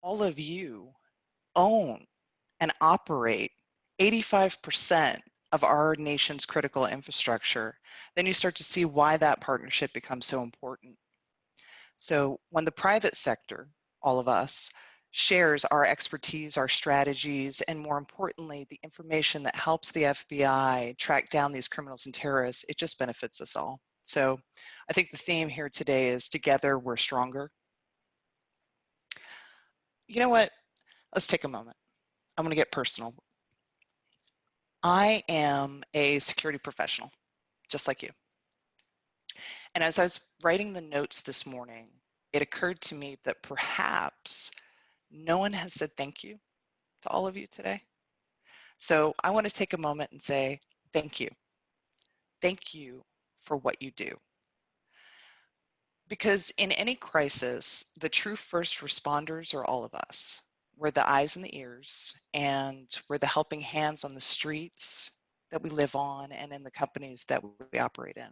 all of you own and operate 85% of our nation's critical infrastructure, then you start to see why that partnership becomes so important. So when the private sector, all of us, shares our expertise, our strategies, and more importantly, the information that helps the FBI track down these criminals and terrorists, it just benefits us all. So I think the theme here today is together we're stronger. You know what? Let's take a moment. I'm going to get personal. I am a security professional, just like you. And as I was writing the notes this morning, it occurred to me that perhaps no one has said thank you to all of you today. So I want to take a moment and say thank you. Thank you for what you do. Because in any crisis, the true first responders are all of us. We're the eyes and the ears, and we're the helping hands on the streets that we live on and in the companies that we operate in.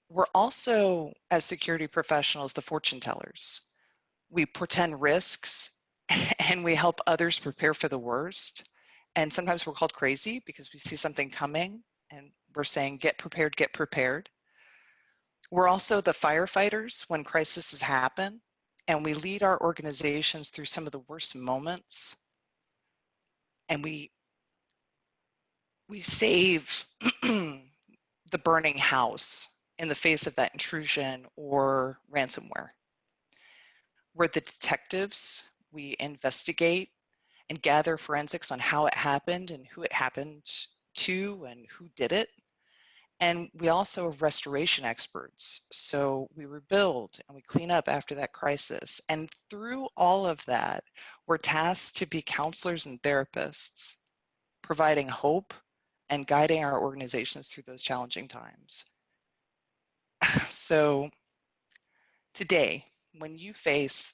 We're also, as security professionals, the fortune tellers. We portend risks and we help others prepare for the worst. And sometimes we're called crazy because we see something coming and we're saying, get prepared, get prepared. We're also the firefighters when crises happen, and we lead our organizations through some of the worst moments. And we save the burning house in the face of that intrusion or ransomware. We're the detectives. We investigate and gather forensics on how it happened and who it happened to and who did it. And we also are restoration experts. So we rebuild and we clean up after that crisis. And through all of that, we're tasked to be counselors and therapists, providing hope and guiding our organizations through those challenging times. So today, when you face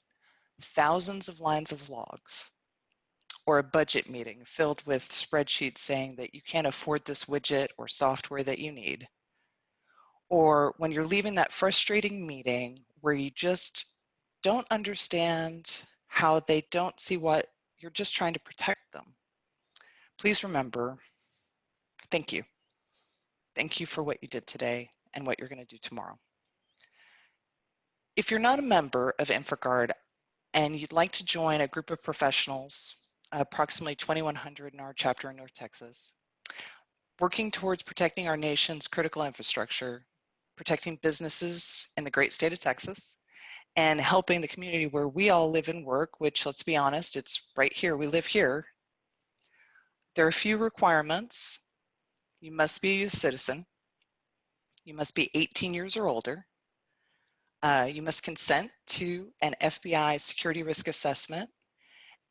thousands of lines of logs, or a budget meeting filled with spreadsheets saying that you can't afford this widget or software that you need, or when you're leaving that frustrating meeting where you just don't understand how they don't see what you're just trying to protect them, please remember, thank you. Thank you for what you did today and what you're going to do tomorrow. If you're not a member of InfraGard and you'd like to join a group of professionals, approximately 2,100 in our chapter in North Texas, working towards protecting our nation's critical infrastructure, protecting businesses in the great state of Texas, and helping the community where we all live and work, which, let's be honest, it's right here, we live here. There are a few requirements. You must be a U.S. citizen. You must be 18 years or older. You must consent to an FBI security risk assessment,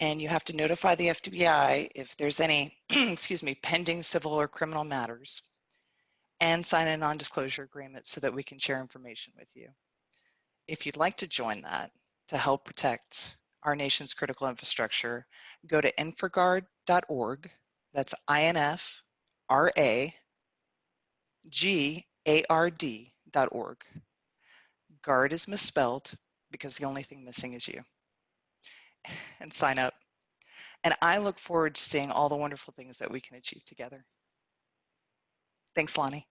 and you have to notify the FBI if there's any, excuse me, pending civil or criminal matters, and sign a non-disclosure agreement so that we can share information with you. If you'd like to join that to help protect our nation's critical infrastructure, go to infragard.org. That's INFRAGARD.org. Guard is misspelled because the only thing missing is you. And sign up. And I look forward to seeing all the wonderful things that we can achieve together. Thanks, Lonnie.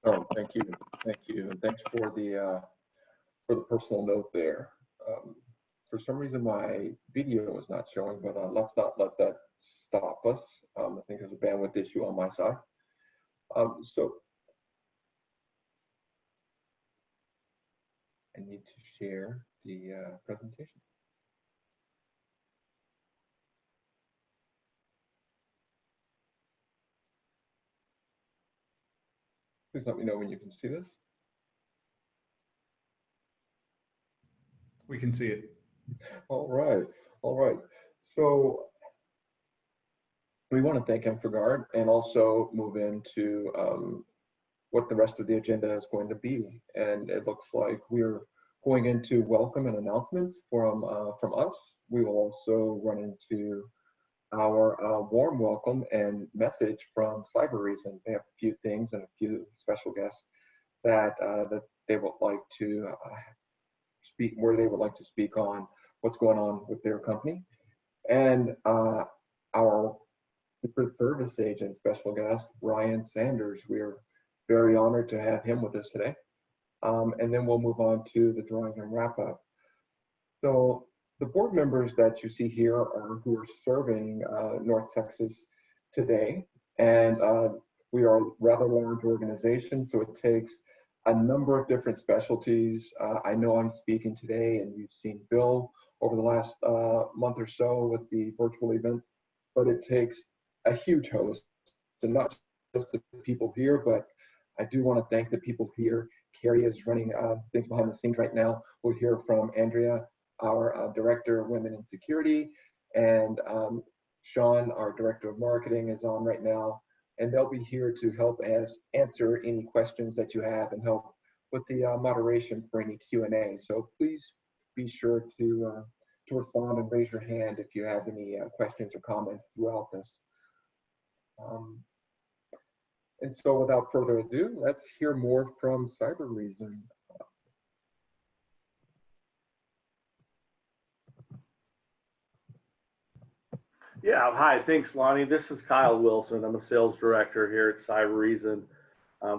Oh, thank you, and thanks for the personal note there. For some reason, my video is not showing, but let's not let that stop us. I think there's a bandwidth issue on my side. So I need to share the presentation. Please let me know when you can see this. We can see it. All right. So we want to thank InfraGard and also move into what the rest of the agenda is going to be. And it looks like we're going into welcome and announcements from us. We will also run into our warm welcome and message from Cyber Reason. They have a few things and a few special guests that that they would like to speak, where they would like to speak on what's going on with their company. And our Secret Service agent, special guest, Ryan Sanders, we're very honored to have him with us today. And then we'll move on to the drawing and wrap up. So the board members that you see here are who are serving North Texas today. And we are a rather large organization, so it takes a number of different specialties. I know I'm speaking today, and you've seen Bill over the last month or so with the virtual events, but it takes a huge host, and not just the people here, but I do want to thank the people here. Carrie is running things behind the scenes right now. We'll hear from Andrea, our Director of Women in Security, and Sean, our Director of Marketing, is on right now. And they'll be here to help us answer any questions that you have and help with the moderation for any Q&A. So please be sure to respond and raise your hand if you have any questions or comments throughout this. And so without further ado, let's hear more from Cybereason. Yeah, hi, thanks, Lonnie. This is Kyle Wilson. I'm a sales director here at Cybereason,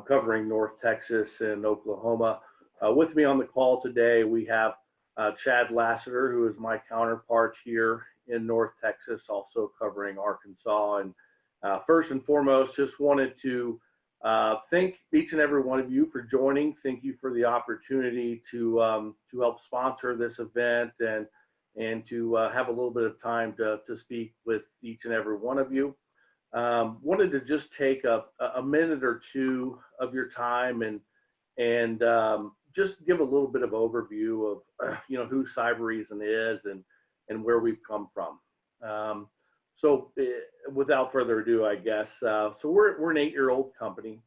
covering North Texas and Oklahoma. With me on the call today, we have Chad Lassiter, who is my counterpart here in North Texas, also covering Arkansas. And first and foremost, just wanted to thank each and every one of you for joining. Thank you for the opportunity to help sponsor this event and to have a little bit of time to speak with each and every one of you. Wanted to just take a minute or two of your time and just give a little bit of overview of who Cybereason is and where we've come from. So without further ado, I guess, so we're an 8-year-old company.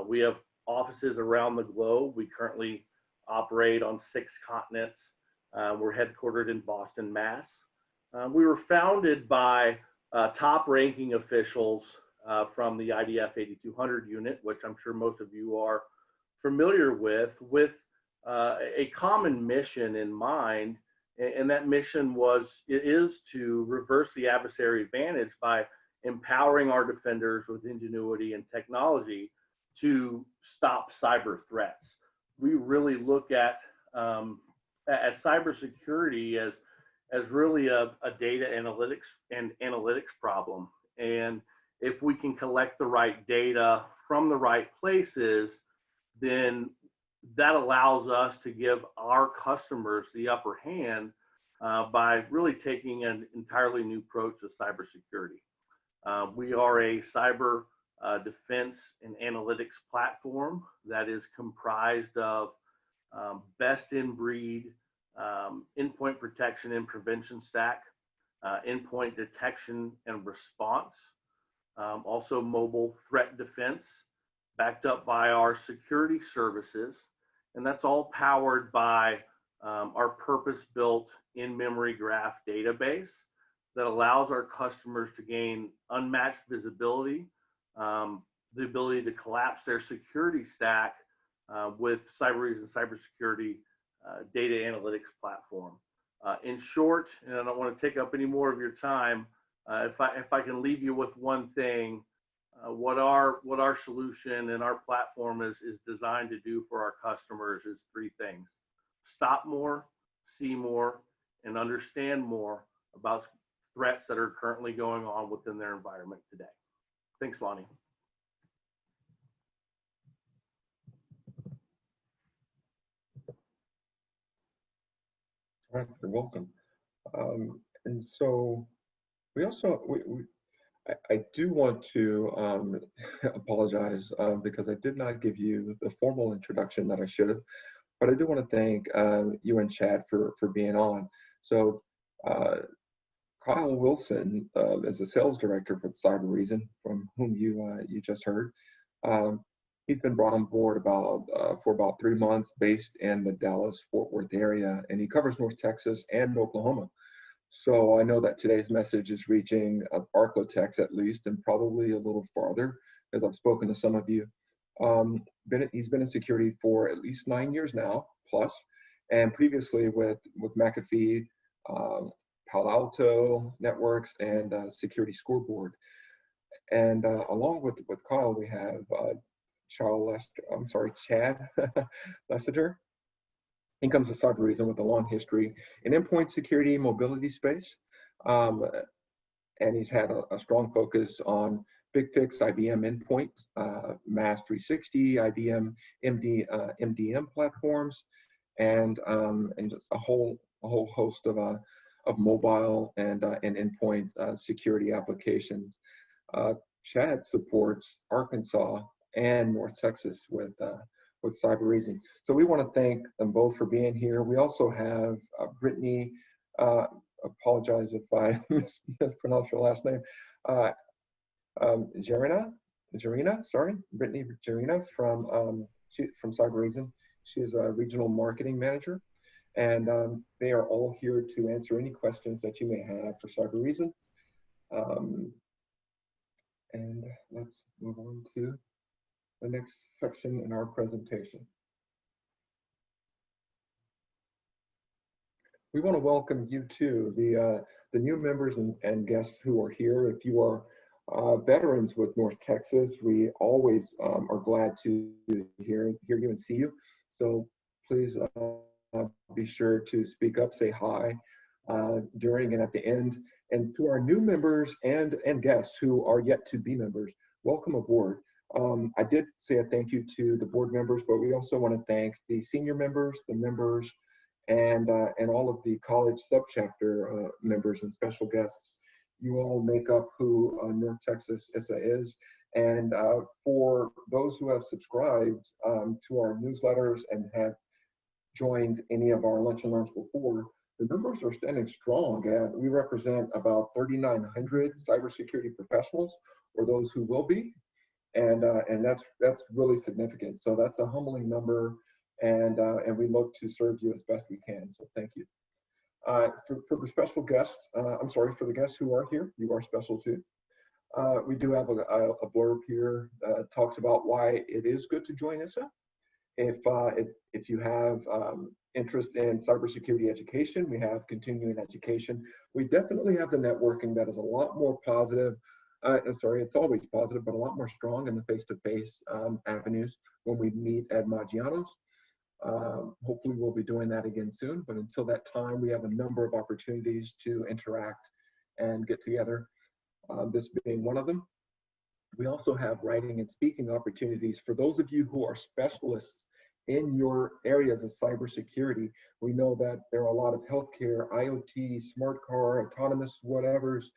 We have offices around the globe. We currently operate on 6 continents. We're headquartered in Boston, Mass. We were founded by top-ranking officials from the IDF 8200 unit, which I'm sure most of you are familiar with a common mission in mind. And that mission is to reverse the adversary advantage by empowering our defenders with ingenuity and technology to stop cyber threats. We really look at cybersecurity as really a data analytics problem. And if we can collect the right data from the right places, then that allows us to give our customers the upper hand by really taking an entirely new approach to cybersecurity. We are a cyber defense and analytics platform that is comprised of best-in-breed endpoint protection and prevention stack, endpoint detection and response, also mobile threat defense, backed up by our security services. And that's all powered by our purpose-built in-memory graph database that allows our customers to gain unmatched visibility, the ability to collapse their security stack with Cybereason cybersecurity data analytics platform. In short, and I don't want to take up any more of your time, if I can leave you with one thing, what our solution and our platform is designed to do for our customers is 3 things: stop more, see more, and understand more about threats that are currently going on within their environment today. Thanks, Lonnie. All right, you're welcome. And so we also, I do want to apologize because I did not give you the formal introduction that I should have, but I do want to thank you and Chad for being on. So Kyle Wilson is the sales director for Cybereason, from whom you just heard. He's been brought on board for about 3 months, based in the Dallas-Fort Worth area, and he covers North Texas and Oklahoma. So I know that today's message is reaching Arklatex at least, and probably a little farther, as I've spoken to some of you. he's been in security for at least 9 years now, plus, and previously with McAfee, Palo Alto Networks, and Security Scoreboard. And along with Kyle, we have Chad Lessiter. He comes to Cybereason with a long history in endpoint security mobility space. And he's had a strong focus on BigFix, IBM Endpoint, Mass 360, IBM MDM platforms, and just a whole host of mobile and endpoint security applications. Chad supports Arkansas and North Texas with Cybereason. So we want to thank them both for being here. We also have Brittany. Apologize if I mispronounce your last name. Jarina, sorry, Brittany Jarina from Cybereason. She is a regional marketing manager, and they are all here to answer any questions that you may have for Cybereason. And let's move on to the next section in our presentation. We want to welcome you too, the new members and guests who are here. If you are veterans with North Texas, we always are glad to hear you and see you. So please be sure to speak up, say hi during and at the end. And to our new members and guests who are yet to be members, welcome aboard. I did say a thank you to the board members, but we also want to thank the senior members, the members, and all of the college subchapter members and special guests. You all make up who North Texas ISSA is. And for those who have subscribed to our newsletters and have joined any of our lunch and learns before, the numbers are standing strong. And we represent about 3,900 cybersecurity professionals, or those who will be. And that's really significant. So that's a humbling number. And we look to serve you as best we can. So thank you. For the special guests, for the guests who are here, you are special too. We do have a blurb here that talks about why it is good to join ISSA. If you have interest in cybersecurity education, we have continuing education. We definitely have the networking that is a lot more positive. It's always positive, but a lot more strong in the face-to-face avenues when we meet at Maggiano's. Hopefully we'll be doing that again soon, but until that time, we have a number of opportunities to interact and get together, this being one of them. We also have writing and speaking opportunities for those of you who are specialists in your areas of cybersecurity. We know that there are a lot of healthcare, IoT, smart car, autonomous whatevers,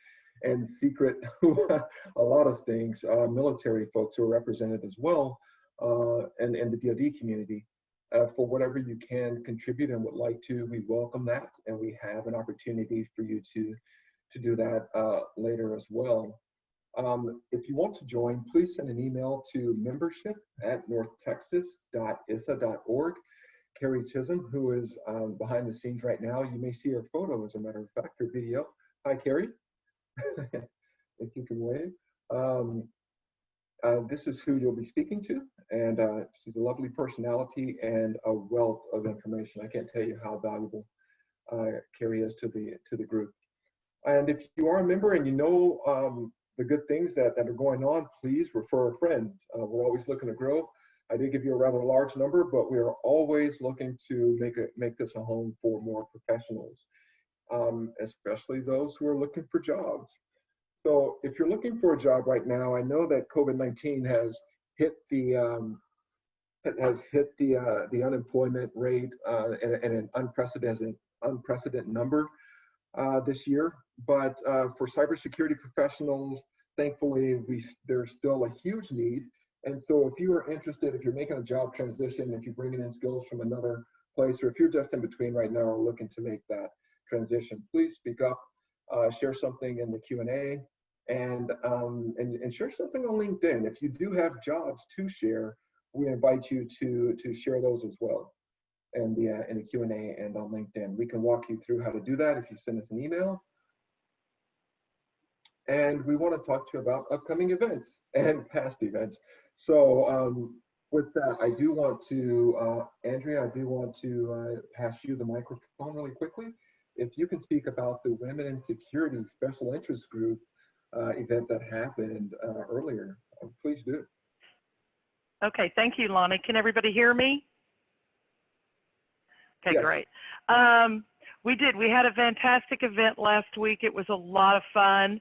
and secret, a lot of things, military folks who are represented as well, and the DoD community. For whatever you can contribute and would like to, we welcome that, and we have an opportunity for you to do that later as well. If you want to join, please send an email to membership@northtexas.issa.org. Carrie Chisholm, who is behind the scenes right now, you may see her photo, as a matter of fact, her video. Hi, Carrie. If you can wave. This is who you'll be speaking to, and she's a lovely personality and a wealth of information. I can't tell you how valuable Carrie is to the group. And if you are a member and you know the good things that are going on, please refer a friend. We're always looking to grow. I did give you a rather large number, but we are always looking to make this a home for more professionals, especially those who are looking for jobs. So if you're looking for a job right now, I know that COVID-19 has hit the unemployment rate at an unprecedented number this year. But for cybersecurity professionals, thankfully, there's still a huge need. And so if you are interested, if you're making a job transition, if you're bringing in skills from another place, or if you're just in between right now or looking to make that transition, please speak up, share something in the Q&A. And share something on LinkedIn. If you do have jobs to share, we invite you to share those as well in the Q&A and on LinkedIn. We can walk you through how to do that if you send us an email. And we want to talk to you about upcoming events and past events. So With that, I do want to, Andrea, I do want to pass you the microphone really quickly. If you can speak about the Women in Security Special Interest Group event that happened earlier, please do. Okay, thank you, Lonnie. Can everybody hear me? Okay, Yes. great. We did. We had a fantastic event last week. It was a lot of fun.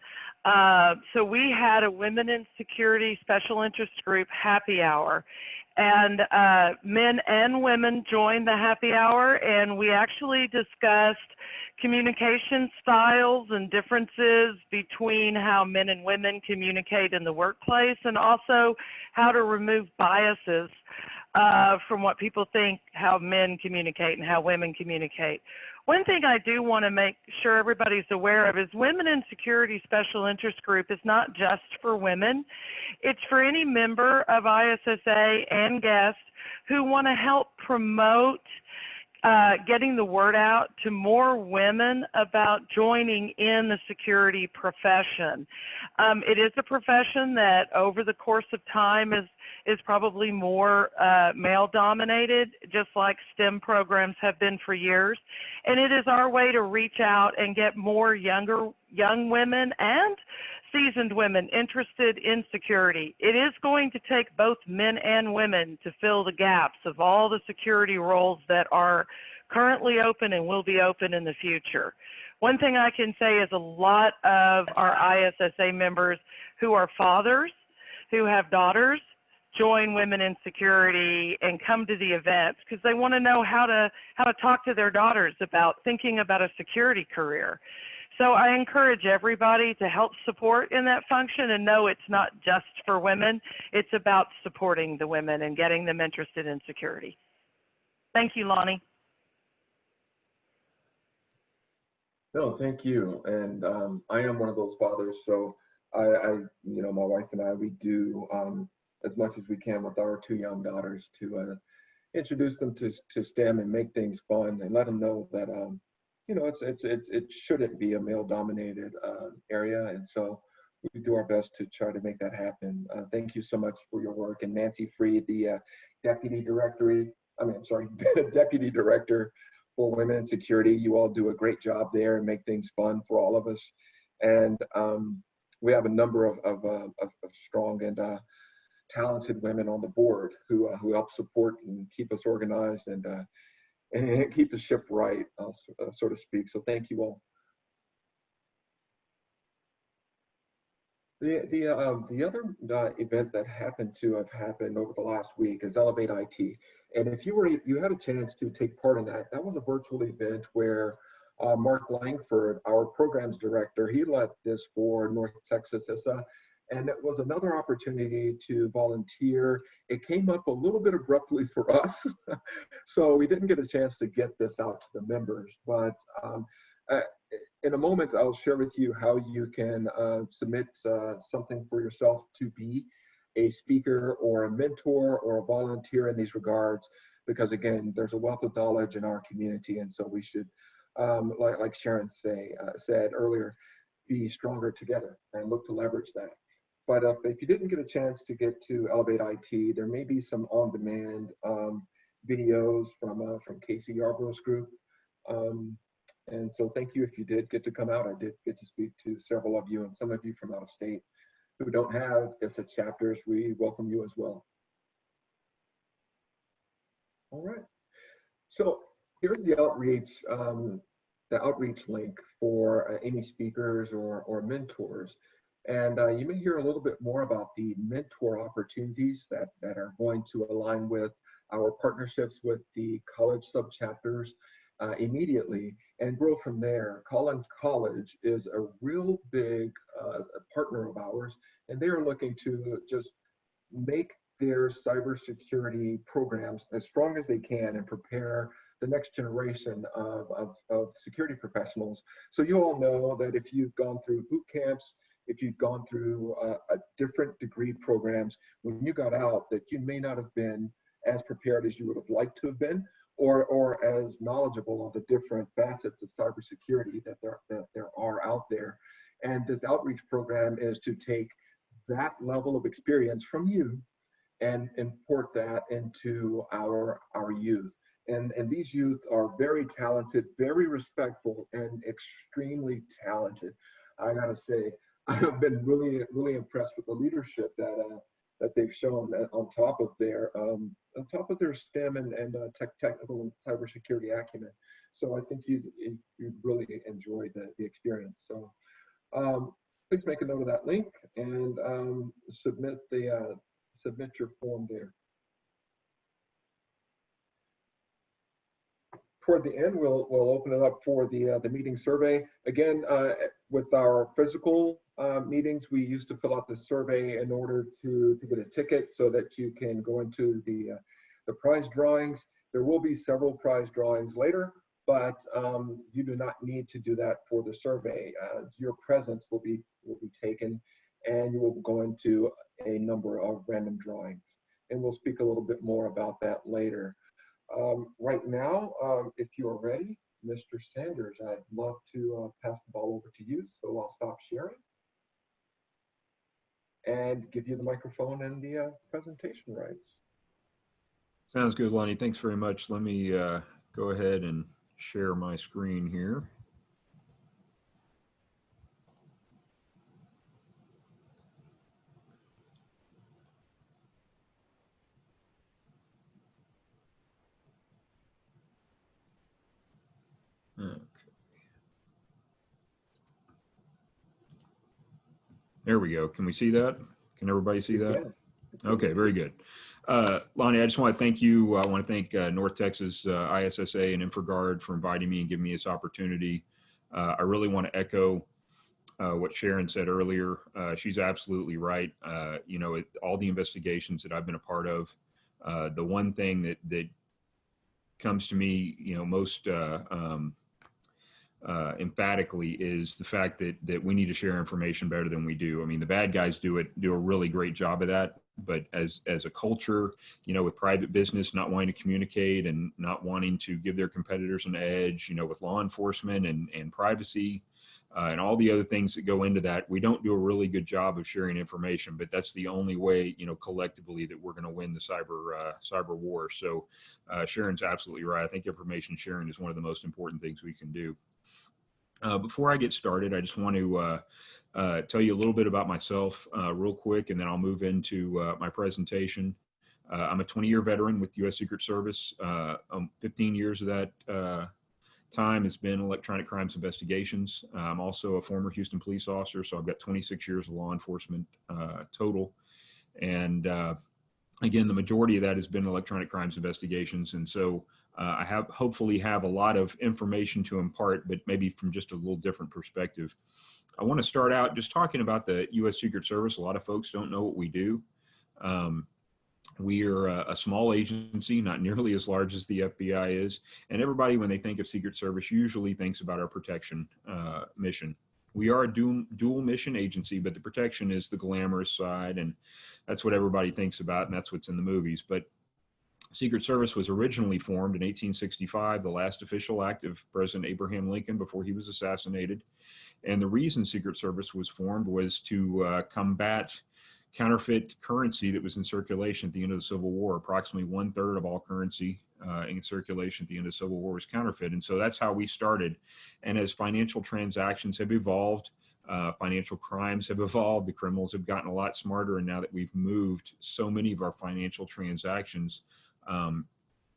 So we had a Women in Security Special Interest Group happy hour. And men and women joined the happy hour, and we actually discussed communication styles and differences between how men and women communicate in the workplace, and also how to remove biases from what people think how men communicate and how women communicate. One thing I do want to make sure everybody's aware of is Women in Security Special Interest Group is not just for women. It's for any member of ISSA and guests who want to help promote getting the word out to more women about joining in the security profession. It is a profession that over the course of time is probably more male dominated, just like STEM programs have been for years. And it is our way to reach out and get more young women and seasoned women interested in security. It is going to take both men and women to fill the gaps of all the security roles that are currently open and will be open in the future. One thing I can say is a lot of our ISSA members who are fathers, who have daughters, join Women in Security and come to the events because they want to know how to talk to their daughters about thinking about a security career. So I encourage everybody to help support in that function and know it's not just for women. It's about supporting the women and getting them interested in security. Thank you, Lonnie. No, thank you. And I am one of those fathers, so you know, my wife and I, we do as much as we can with our two young daughters to introduce them to STEM and make things fun and let them know that you know, it shouldn't be a male-dominated area, and so we do our best to try to make that happen. Thank you so much for your work. And Nancy Freed, the deputy director for Women in Security, you all do a great job there and make things fun for all of us. And we have a number of strong and talented women on the board who help support and keep us organized and keep the ship right, so to speak. So thank you all. The other event that happened to have happened over the last week is Elevate IT. And if you had a chance to take part in that, that was a virtual event where Mark Langford, our programs director, he led this for North Texas ISSA. And it was another opportunity to volunteer. It came up a little bit abruptly for us, so we didn't get a chance to get this out to the members. But in a moment, I'll share with you how you can submit something for yourself to be a speaker or a mentor or a volunteer in these regards, because again, there's a wealth of knowledge in our community, and so we should, like Sharon said earlier, be stronger together and look to leverage that. But if you didn't get a chance to get to Elevate IT, there may be some on-demand videos from Casey Yarborough's group. And so thank you if you did get to come out. I did get to speak to several of you, and some of you from out of state who don't have ISSA chapters. We welcome you as well. All right. So here's the outreach link for any speakers or mentors. And you may hear a little bit more about the mentor opportunities that are going to align with our partnerships with the college subchapters immediately and grow from there. Collin College is a real big partner of ours, and they are looking to just make their cybersecurity programs as strong as they can and prepare the next generation of security professionals. So you all know that if you've gone through boot camps, if you've gone through a different degree programs, when you got out, that you may not have been as prepared as you would have liked to have been, or as knowledgeable of the different facets of cybersecurity that there are out there. And this outreach program is to take that level of experience from you and import that into our youth. And these youth are very talented, very respectful, and extremely talented. I gotta say, I've been really impressed with the leadership that they've shown on top of their STEM and technical and cybersecurity acumen. So I think you'd really enjoy the experience. So please make a note of that link and submit your form there. Toward the end, we'll open it up for the meeting survey. Again, with our physical meetings, we used to fill out the survey in order to get a ticket so that you can go into the prize drawings. There will be several prize drawings later, but you do not need to do that for the survey. Your presence will be taken, and you will go into a number of random drawings. And we'll speak a little bit more about that later. Right now, if you are ready, Mr. Sanders, I'd love to pass the ball over to you. So I'll stop sharing and give you the microphone and the presentation rights. Sounds good, Lonnie. Thanks very much. Let me go ahead and share my screen here. Okay. There we go. Can we see that? Can everybody see that? Okay, very good. Lonnie, I just want to thank you. I want to thank North Texas ISSA and InfraGard for inviting me and giving me this opportunity. I really want to echo what Sharon said earlier. She's absolutely right. You know, all the investigations that I've been a part of, the one thing that comes to me, you know, most emphatically is the fact that we need to share information better than we do. I mean, the bad guys do a really great job of that, but as a culture, you know, with private business not wanting to communicate and not wanting to give their competitors an edge, you know, with law enforcement and privacy and all the other things that go into that, we don't do a really good job of sharing information. But that's the only way, you know, collectively that we're going to win the cyber war. So Sharon's absolutely right. I think information sharing is one of the most important things we can do. Before I get started, I just want to tell you a little bit about myself real quick, and then I'll move into my presentation. I'm a 20-year veteran with the U.S. Secret Service. 15 years of that time has been electronic crimes investigations. I'm also a former Houston police officer, so I've got 26 years of law enforcement total. And again, the majority of that has been electronic crimes investigations. And so I hopefully have a lot of information to impart, but maybe from just a little different perspective. I want to start out just talking about the U.S. Secret Service. A lot of folks don't know what we do. We are a small agency, not nearly as large as the FBI is. And everybody, when they think of Secret Service, usually thinks about our protection mission. We are a dual mission agency, but the protection is the glamorous side, and that's what everybody thinks about, and that's what's in the movies. But Secret Service was originally formed in 1865, the last official act of President Abraham Lincoln before he was assassinated. And the reason Secret Service was formed was to combat counterfeit currency that was in circulation at the end of the Civil War. Approximately 1/3 of all currency in circulation at the end of the Civil War was counterfeit. And so that's how we started. And as financial transactions have evolved, financial crimes have evolved, the criminals have gotten a lot smarter. And now that we've moved so many of our financial transactions,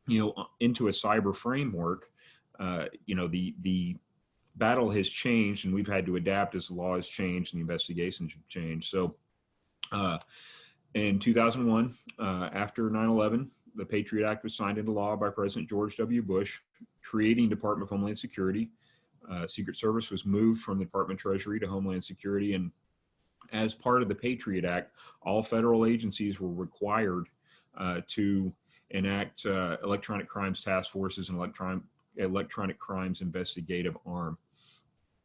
you know, into a cyber framework, you know, the battle has changed, and we've had to adapt as the law has changed and the investigations have changed. So in 2001, after 9/11, the Patriot Act was signed into law by President George W. Bush, creating Department of Homeland Security. Secret Service was moved from the Department of Treasury to Homeland Security. And as part of the Patriot Act, all federal agencies were required to enact electronic crimes task forces and electronic crimes investigative arm.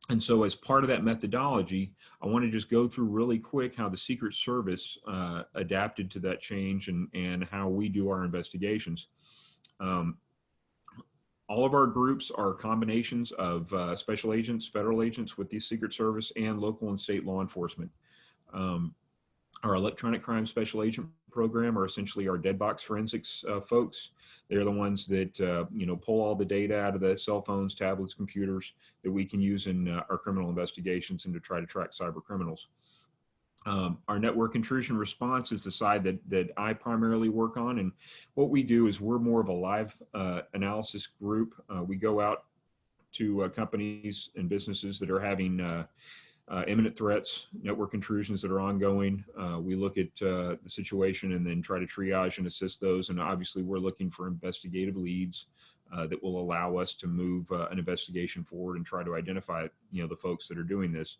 And so as part of that methodology, I want to just go through really quick how the Secret Service adapted to that change and how we do our investigations. All of our groups are combinations of special agents, federal agents with the Secret Service, and local and state law enforcement. Our electronic crime special agent program are essentially our dead box forensics folks. They're the ones that pull all the data out of the cell phones, tablets, computers that we can use in our criminal investigations and to try to track cyber criminals. Our network intrusion response is the side that I primarily work on, and what we do is we're more of a live analysis group. We go out to companies and businesses that are having imminent threats, network intrusions that are ongoing. We look at the situation and then try to triage and assist those. And obviously, we're looking for investigative leads that will allow us to move an investigation forward and try to identify, the folks that are doing this.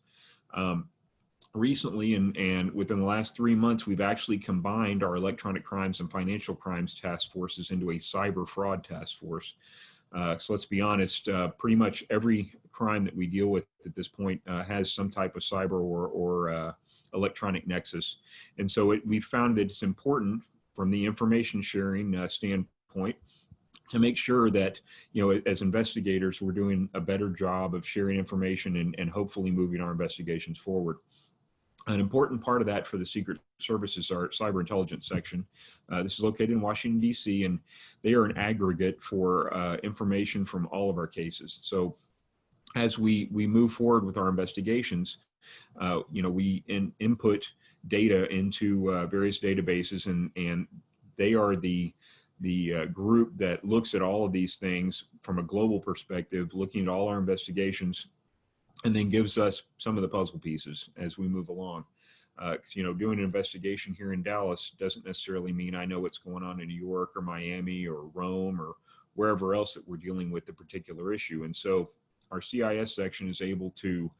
Recently, and within the last 3 months, we've actually combined our electronic crimes and financial crimes task forces into a cyber fraud task force. So let's be honest, pretty much every crime that we deal with at this point has some type of cyber or electronic nexus. And so we found that it's important from the information sharing standpoint to make sure that, as investigators, we're doing a better job of sharing information and hopefully moving our investigations forward. An important part of that for the Secret Service is our cyber intelligence section. This is located in Washington, D.C., and they are an aggregate for information from all of our cases. So as we move forward with our investigations, we input data into various databases, and they are the group that looks at all of these things from a global perspective, looking at all our investigations, and then gives us some of the puzzle pieces as we move along. Doing an investigation here in Dallas doesn't necessarily mean I know what's going on in New York or Miami or Rome or wherever else that we're dealing with the particular issue. And so our CIS section is able to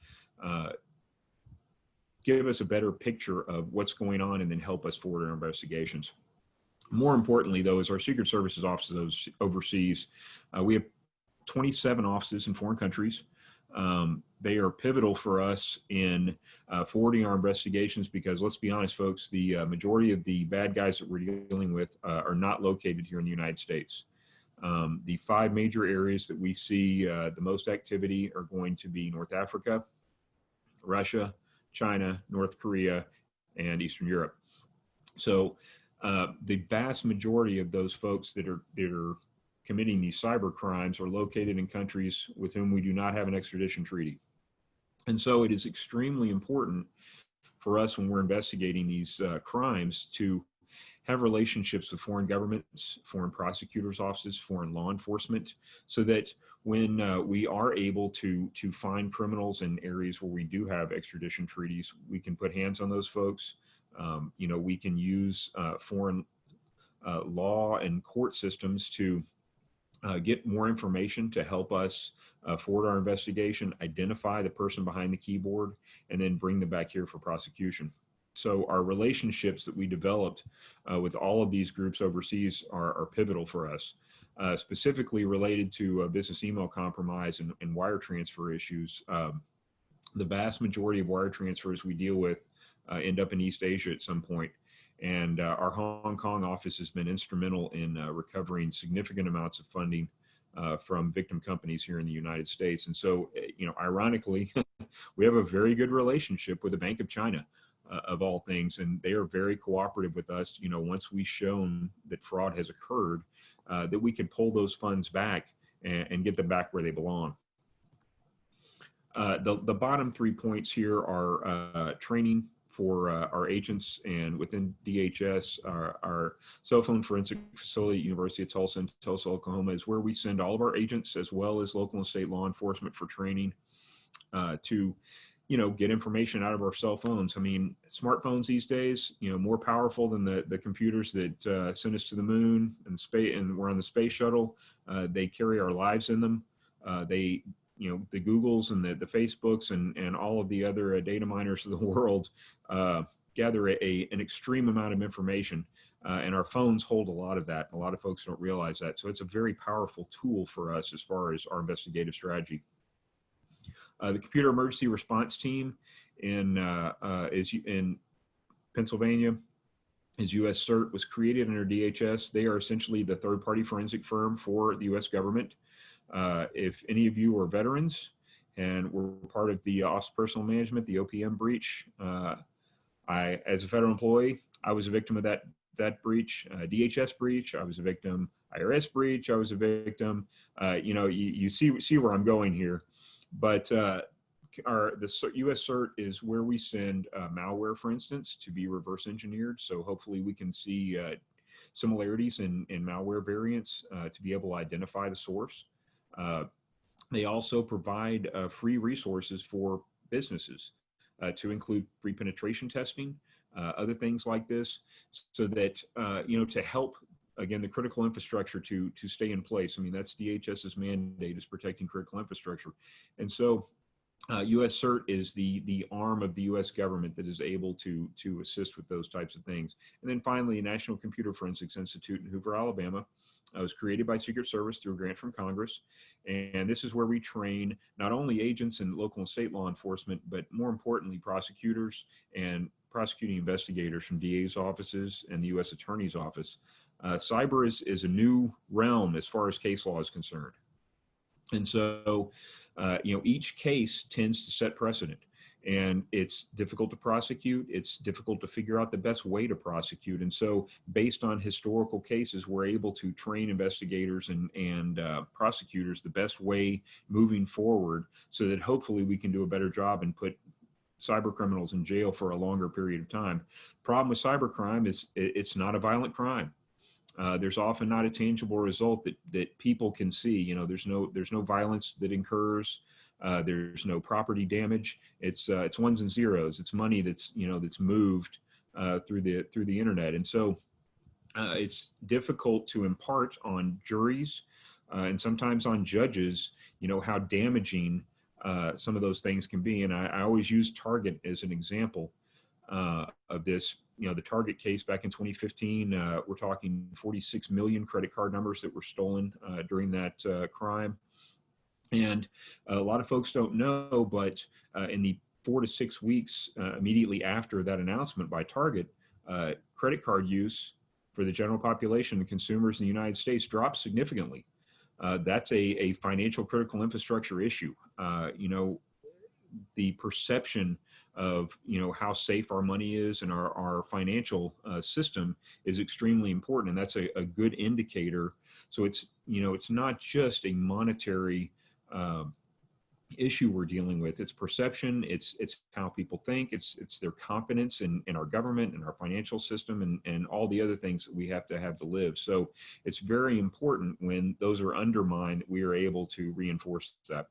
give us a better picture of what's going on and then help us forward our investigations. More importantly, though, is our Secret Services offices overseas. We have 27 offices in foreign countries. They are pivotal for us in forwarding our investigations because, let's be honest, folks, the majority of the bad guys that we're dealing with are not located here in the United States. The 5 major areas that we see the most activity are going to be North Africa, Russia, China, North Korea, and Eastern Europe. So the vast majority of those folks that are committing these cyber crimes are located in countries with whom we do not have an extradition treaty. And so it is extremely important for us when we're investigating these crimes to have relationships with foreign governments, foreign prosecutors' offices, foreign law enforcement, so that when we are able to find criminals in areas where we do have extradition treaties, we can put hands on those folks. We can use foreign law and court systems to get more information to help us forward our investigation, identify the person behind the keyboard, and then bring them back here for prosecution. So our relationships that we developed with all of these groups overseas are pivotal for us, specifically related to business email compromise and wire transfer issues. The vast majority of wire transfers we deal with end up in East Asia at some point. And our Hong Kong office has been instrumental in recovering significant amounts of funding from victim companies here in the United States. And so, ironically, we have a very good relationship with the Bank of China, of all things, and they are very cooperative with us. Once we've shown that fraud has occurred, that we can pull those funds back and get them back where they belong. The bottom 3 points here are training for our agents, and within DHS, our cell phone forensic facility at University of Tulsa in Tulsa, Oklahoma, is where we send all of our agents as well as local and state law enforcement for training to, get information out of our cell phones. I mean, smartphones these days, more powerful than the computers that send us to the moon and space, and we're on the space shuttle. They carry our lives in them. The Googles and the Facebooks and all of the other data miners of the world gather an extreme amount of information, and our phones hold a lot of that. A lot of folks don't realize that. So it's a very powerful tool for us as far as our investigative strategy. The Computer Emergency Response Team in Pennsylvania, is U.S. CERT, was created under DHS. They are essentially the third-party forensic firm for the U.S. government. If any of you are veterans and were part of the Office of Personnel Management, the OPM breach, As a federal employee, I was a victim of that breach, DHS breach. I was a victim, IRS breach. I was a victim. You see where I'm going here, but the U.S. CERT is where we send malware, for instance, to be reverse engineered. So hopefully we can see similarities in malware variants to be able to identify the source. They also provide free resources for businesses to include free penetration testing, other things like this, so that, to help, again, the critical infrastructure to stay in place. I mean, that's DHS's mandate, is protecting critical infrastructure. And so U.S. CERT is the arm of the U.S. government that is able to assist with those types of things. And then finally, National Computer Forensics Institute in Hoover, Alabama, was created by Secret Service through a grant from Congress. And this is where we train not only agents in local and state law enforcement, but more importantly, prosecutors and prosecuting investigators from DA's offices and the U.S. Attorney's Office. Cyber is a new realm as far as case law is concerned. And so, each case tends to set precedent, and it's difficult to prosecute. It's difficult to figure out the best way to prosecute. And so based on historical cases, we're able to train investigators and prosecutors the best way moving forward, so that hopefully we can do a better job and put cyber criminals in jail for a longer period of time. Problem with cybercrime is it's not a violent crime. There's often not a tangible result that people can see. There's no violence that incurs. There's no property damage. It's ones and zeros. It's money that's moved through the internet. And so it's difficult to impart on juries and sometimes on judges, how damaging some of those things can be. And I always use Target as an example of this. The Target case back in 2015, we're talking 46 million credit card numbers that were stolen during that crime. And a lot of folks don't know, but in the 4 to 6 weeks immediately after that announcement by Target, credit card use for the general population and consumers in the United States dropped significantly. That's a financial critical infrastructure issue. The perception of how safe our money is and our financial system is extremely important, and that's a good indicator. So it's not just a monetary issue we're dealing with. It's perception. It's how people think. It's their confidence in our government and our financial system and all the other things that we have to live. So it's very important when those are undermined that we are able to reinforce that.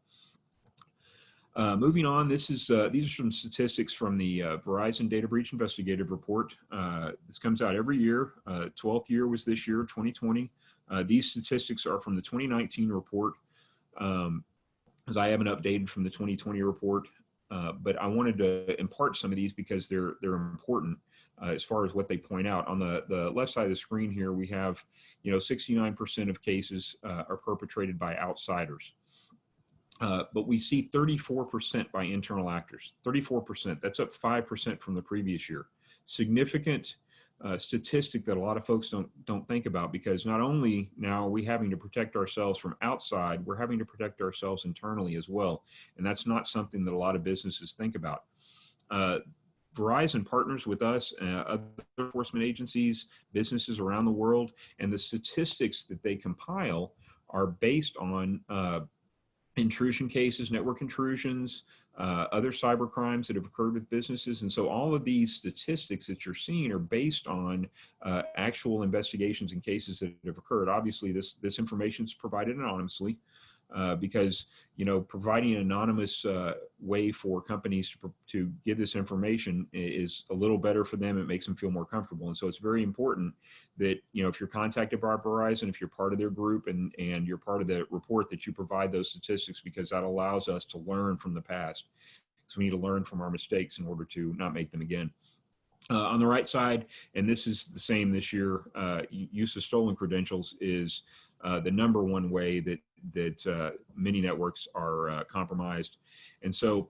Moving on, these are some statistics from the Verizon Data Breach Investigative Report. This comes out every year. 12th year was this year, 2020. These statistics are from the 2019 report, as I haven't updated from the 2020 report. But I wanted to impart some of these because they're important as far as what they point out. On the left side of the screen here, we have 69% of cases are perpetrated by outsiders. But we see 34% by internal actors, 34%. That's up 5% from the previous year. Significant statistic that a lot of folks don't think about, because not only now are we having to protect ourselves from outside, we're having to protect ourselves internally as well. And that's not something that a lot of businesses think about. Verizon partners with us, other enforcement agencies, businesses around the world, and the statistics that they compile are based on intrusion cases, network intrusions, other cyber crimes that have occurred with businesses. And so all of these statistics that you're seeing are based on actual investigations and cases that have occurred. Obviously, this information is provided anonymously because, providing an anonymous way for companies to give this information is a little better for them. It makes them feel more comfortable. And so it's very important that, if you're contacted by Verizon, if you're part of their group and you're part of the report, that you provide those statistics, because that allows us to learn from the past. So we need to learn from our mistakes in order to not make them again. On the right side, and this is the same this year, use of stolen credentials is the number one way that many networks are compromised. And so,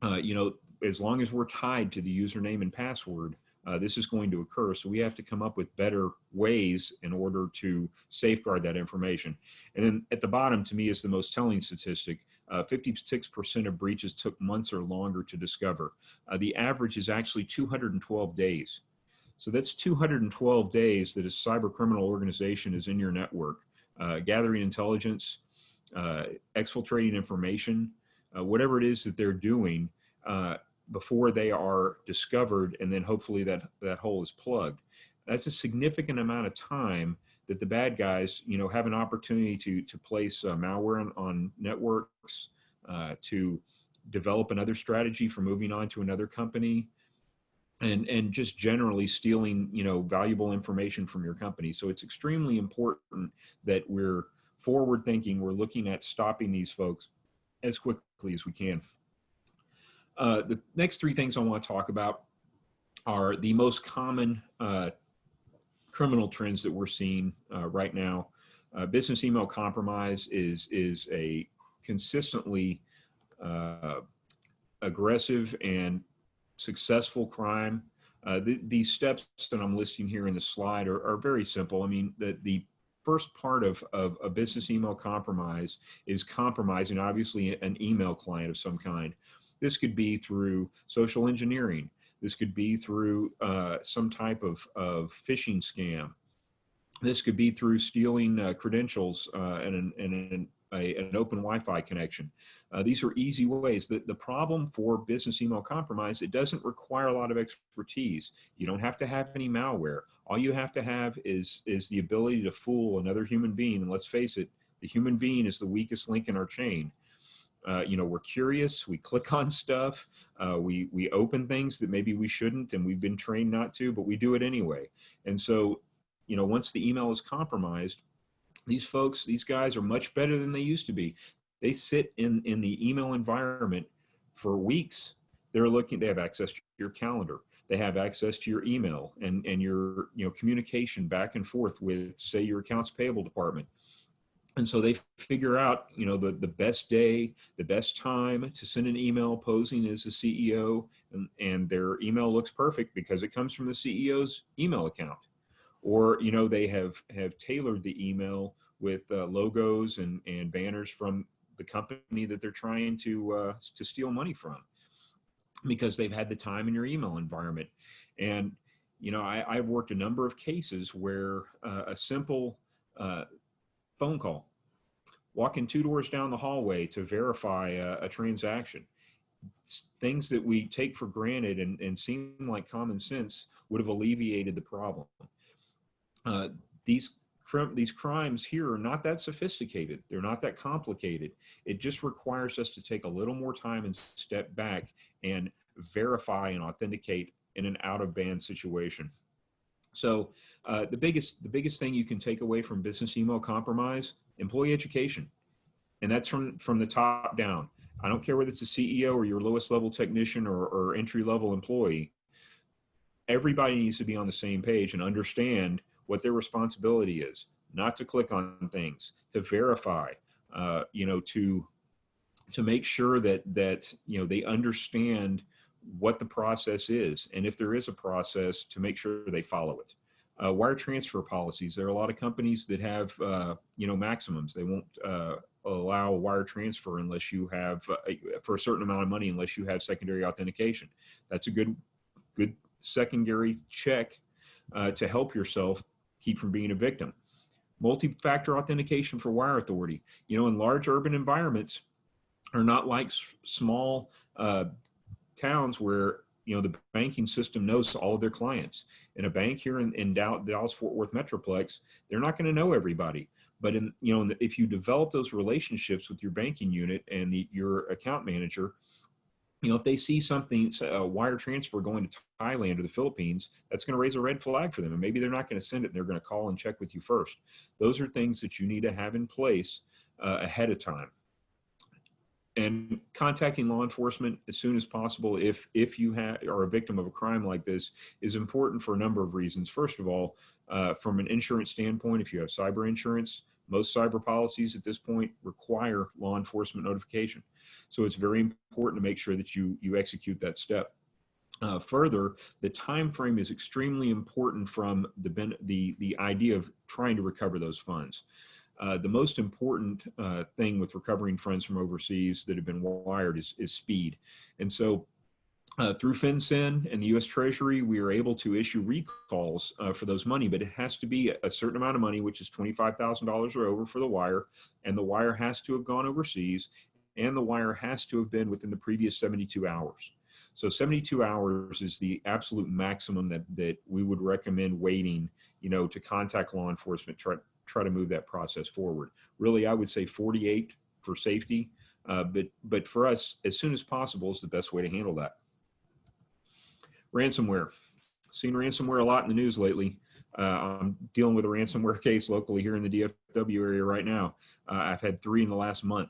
as long as we're tied to the username and password, this is going to occur. So we have to come up with better ways in order to safeguard that information. And then at the bottom, to me, is the most telling statistic. 56% of breaches took months or longer to discover. The average is actually 212 days. So that's 212 days that a cyber criminal organization is in your network, gathering intelligence, exfiltrating information, whatever it is that they're doing before they are discovered, and then hopefully that hole is plugged. That's a significant amount of time that the bad guys, have an opportunity to place malware on networks, to develop another strategy for moving on to another company, and just generally stealing, valuable information from your company. So it's extremely important that we're forward thinking. We're looking at stopping these folks as quickly as we can. The next three things I want to talk about are the most common criminal trends that we're seeing right now. Business email compromise is a consistently aggressive and successful crime. These steps that I'm listing here in the slide are very simple. I mean, the first part of a business email compromise is compromising, obviously, an email client of some kind. This could be through social engineering. This could be through some type of phishing scam. This could be through stealing credentials and an open Wi-Fi connection. These are easy ways. The problem for business email compromise, it doesn't require a lot of expertise. You don't have to have any malware. All you have to have is the ability to fool another human being. And let's face it, the human being is the weakest link in our chain. We're curious, we click on stuff, we open things that maybe we shouldn't, and we've been trained not to, but we do it anyway. And so, once the email is compromised, these guys are much better than they used to be. They sit in the email environment for weeks. They have access to your calendar. They have access to your email and your communication back and forth with, say, your accounts payable department. And so they figure out, the best day, the best time to send an email posing as the CEO, and their email looks perfect because it comes from the CEO's email account. Or, they have tailored the email with logos and banners from the company that they're trying to steal money from, because they've had the time in your email environment. And, I've worked a number of cases where a simple phone call, walking 2 doors down the hallway to verify a transaction, things that we take for granted and seem like common sense would have alleviated the problem. These crimes here are not that sophisticated. They're not that complicated. It just requires us to take a little more time and step back and verify and authenticate in an out-of-band situation. So the biggest thing you can take away from business email compromise, employee education. And that's from the top down. I don't care whether it's a CEO or your lowest level technician or entry level employee. Everybody needs to be on the same page and understand what their responsibility is, not to click on things, to verify, to make sure that they understand what the process is. And if there is a process, to make sure they follow it. Wire transfer policies. There are a lot of companies that have, maximums. They won't allow a wire transfer unless you have, for a certain amount of money, unless you have secondary authentication. That's a good secondary check to help yourself keep from being a victim. Multi-factor authentication for wire authority. In large urban environments are not like small towns where the banking system knows all of their clients. In a bank here in Dallas-Fort Worth Metroplex, they're not going to know everybody. But if you develop those relationships with your banking unit and your account manager, if they see something, a wire transfer going to Thailand or the Philippines, that's going to raise a red flag for them. And maybe they're not going to send it, and they're going to call and check with you first. Those are things that you need to have in place ahead of time. And contacting law enforcement as soon as possible if you are a victim of a crime like this is important for a number of reasons. First of all, from an insurance standpoint, if you have cyber insurance, most cyber policies at this point require law enforcement notification. So it's very important to make sure that you execute that step. Further, the time frame is extremely important from the idea of trying to recover those funds. The most important thing with recovering funds from overseas that have been wired is speed. And so through FinCEN and the U.S. Treasury, we are able to issue recalls for those money, but it has to be a certain amount of money, which is $25,000 or over for the wire, and the wire has to have gone overseas, and the wire has to have been within the previous 72 hours. So 72 hours is the absolute maximum that we would recommend waiting, to contact law enforcement, try to move that process forward. Really, I would say 48 for safety, but for us, as soon as possible is the best way to handle that. Ransomware. Seen ransomware a lot in the news lately. I'm dealing with a ransomware case locally here in the DFW area right now. I've had 3 in the last month.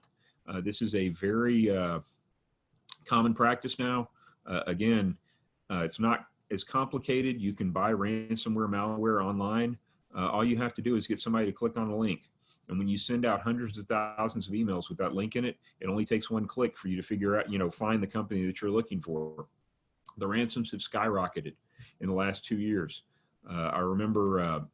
This is a very common practice now. Again, it's not as complicated. You can buy ransomware malware online. All you have to do is get somebody to click on a link. And when you send out hundreds of thousands of emails with that link in it, it only takes 1 click for you to figure out, find the company that you're looking for. The ransoms have skyrocketed in the last 2 years. I remember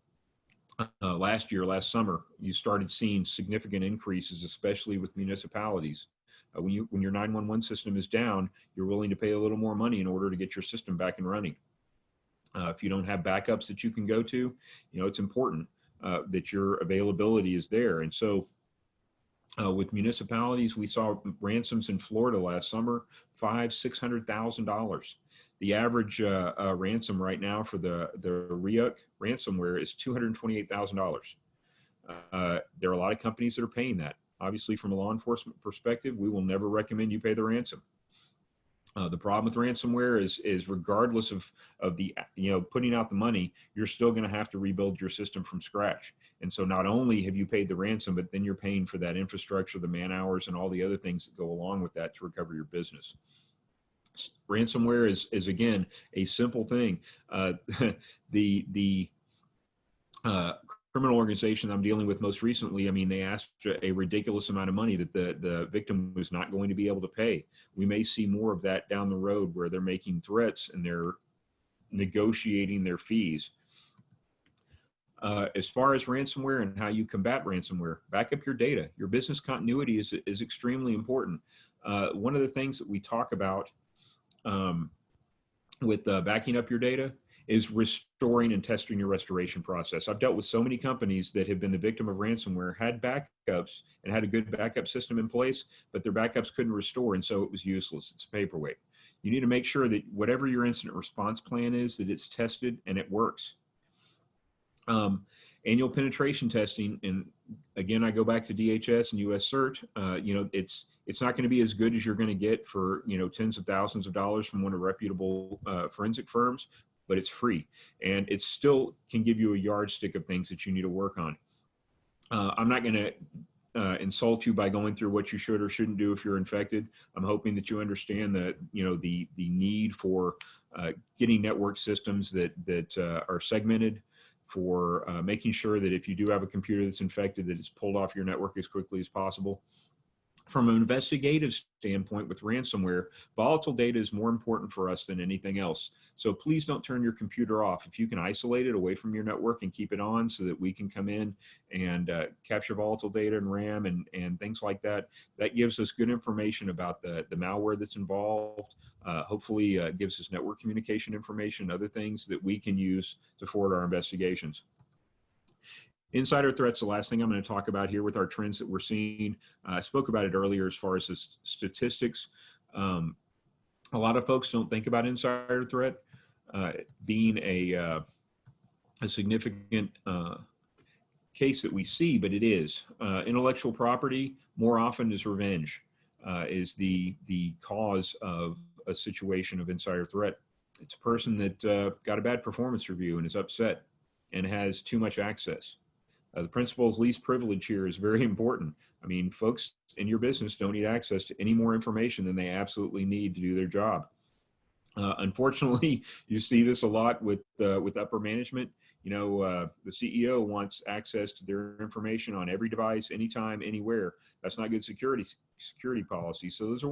last summer, you started seeing significant increases, especially with municipalities. When your 911 system is down, you're willing to pay a little more money in order to get your system back and running. If you don't have backups that you can go to, it's important that your availability is there. And so with municipalities, we saw ransoms in Florida last summer, $500,000-$600,000. The average ransom right now for the REUC ransomware is $228,000. There are a lot of companies that are paying that. Obviously, from a law enforcement perspective, we will never recommend you pay the ransom. The problem with ransomware is regardless of the putting out the money, you're still going to have to rebuild your system from scratch. And so not only have you paid the ransom, but then you're paying for that infrastructure, the man hours, and all the other things that go along with that to recover your business. Ransomware is again a simple thing. The criminal organization I'm dealing with most recently, they asked a ridiculous amount of money that the victim was not going to be able to pay. We may see more of that down the road where they're making threats and they're negotiating their fees. As far as ransomware and how you combat ransomware, back up your data. Your business continuity is extremely important. One of the things that we talk about with backing up your data is restoring and testing your restoration process. I've dealt with so many companies that have been the victim of ransomware, had backups and had a good backup system in place, but their backups couldn't restore, and so it was useless. It's a paperweight. You need to make sure that whatever your incident response plan is, that it's tested and it works. Annual penetration testing, and again, I go back to DHS and US CERT. It's not going to be as good as you're going to get for tens of thousands of dollars from one of reputable forensic firms, but it's free, and it still can give you a yardstick of things that you need to work on. I'm not going to insult you by going through what you should or shouldn't do if you're infected. I'm hoping that you understand that the need for getting network systems that are segmented, for making sure that if you do have a computer that's infected, that it's pulled off your network as quickly as possible. From an investigative standpoint with ransomware, volatile data is more important for us than anything else. So please don't turn your computer off. If you can isolate it away from your network and keep it on so that we can come in and capture volatile data and RAM and things like that, that gives us good information about the malware that's involved. Hopefully gives us network communication information, other things that we can use to forward our investigations. Insider threats, the last thing I'm going to talk about here with our trends that we're seeing. I spoke about it earlier as far as the statistics. A lot of folks don't think about insider threat being a significant case that we see, but it is. Intellectual property more often is revenge, is the cause of a situation of insider threat. It's a person that got a bad performance review and is upset and has too much access. The principle of least privilege here is very important. Folks in your business don't need access to any more information than they absolutely need to do their job. Unfortunately, you see this a lot with upper management. The CEO wants access to their information on every device, anytime, anywhere. That's not good security policy. So those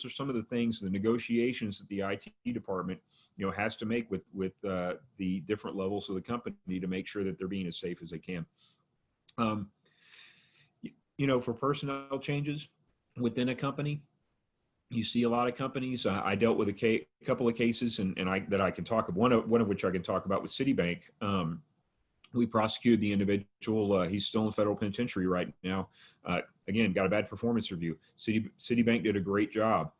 are some of the things, the negotiations that the IT department, has to make with the different levels of the company to make sure that they're being as safe as they can. For personnel changes within a company, you see a lot of companies. I dealt with a couple of cases, and that I can talk of. One of which I can talk about with Citibank. We prosecuted the individual. He's still in federal penitentiary right now. Again, got a bad performance review. Citibank did a great job.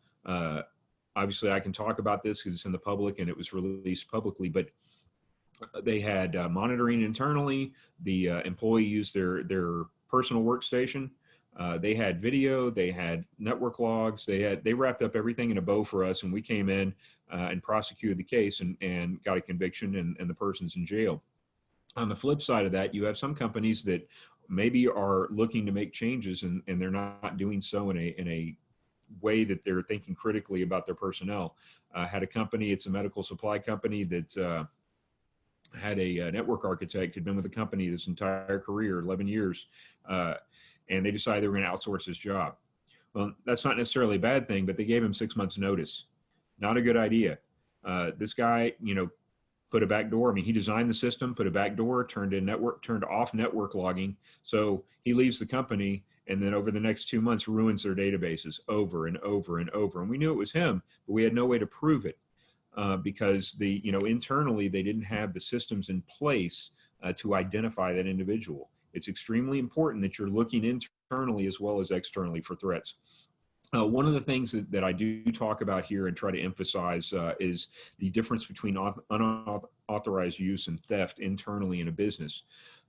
Obviously, I can talk about this because it's in the public and it was released publicly. But they had monitoring internally. The employee used their personal workstation. They had video, they had network logs, they wrapped up everything in a bow for us, and we came in and prosecuted the case and got a conviction, and the person's in jail. On the flip side of that, you have some companies that maybe are looking to make changes and they're not doing so in a way that they're thinking critically about their personnel. Had a company, it's a medical supply company that had a network architect, had been with the company this entire career, 11 years, and they decided they were going to outsource his job. Well, that's not necessarily a bad thing, but they gave him 6 months notice. Not a good idea. This guy, put a back door. I mean, he designed the system, put a back door, turned off network logging. So he leaves the company, and then over the next 2 months ruins their databases over and over and over. And we knew it was him, but we had no way to prove it because internally they didn't have the systems in place to identify that individual. It's extremely important that you're looking internally as well as externally for threats. One of the things that I do talk about here and try to emphasize is the difference between unauthorized use and theft internally in a business.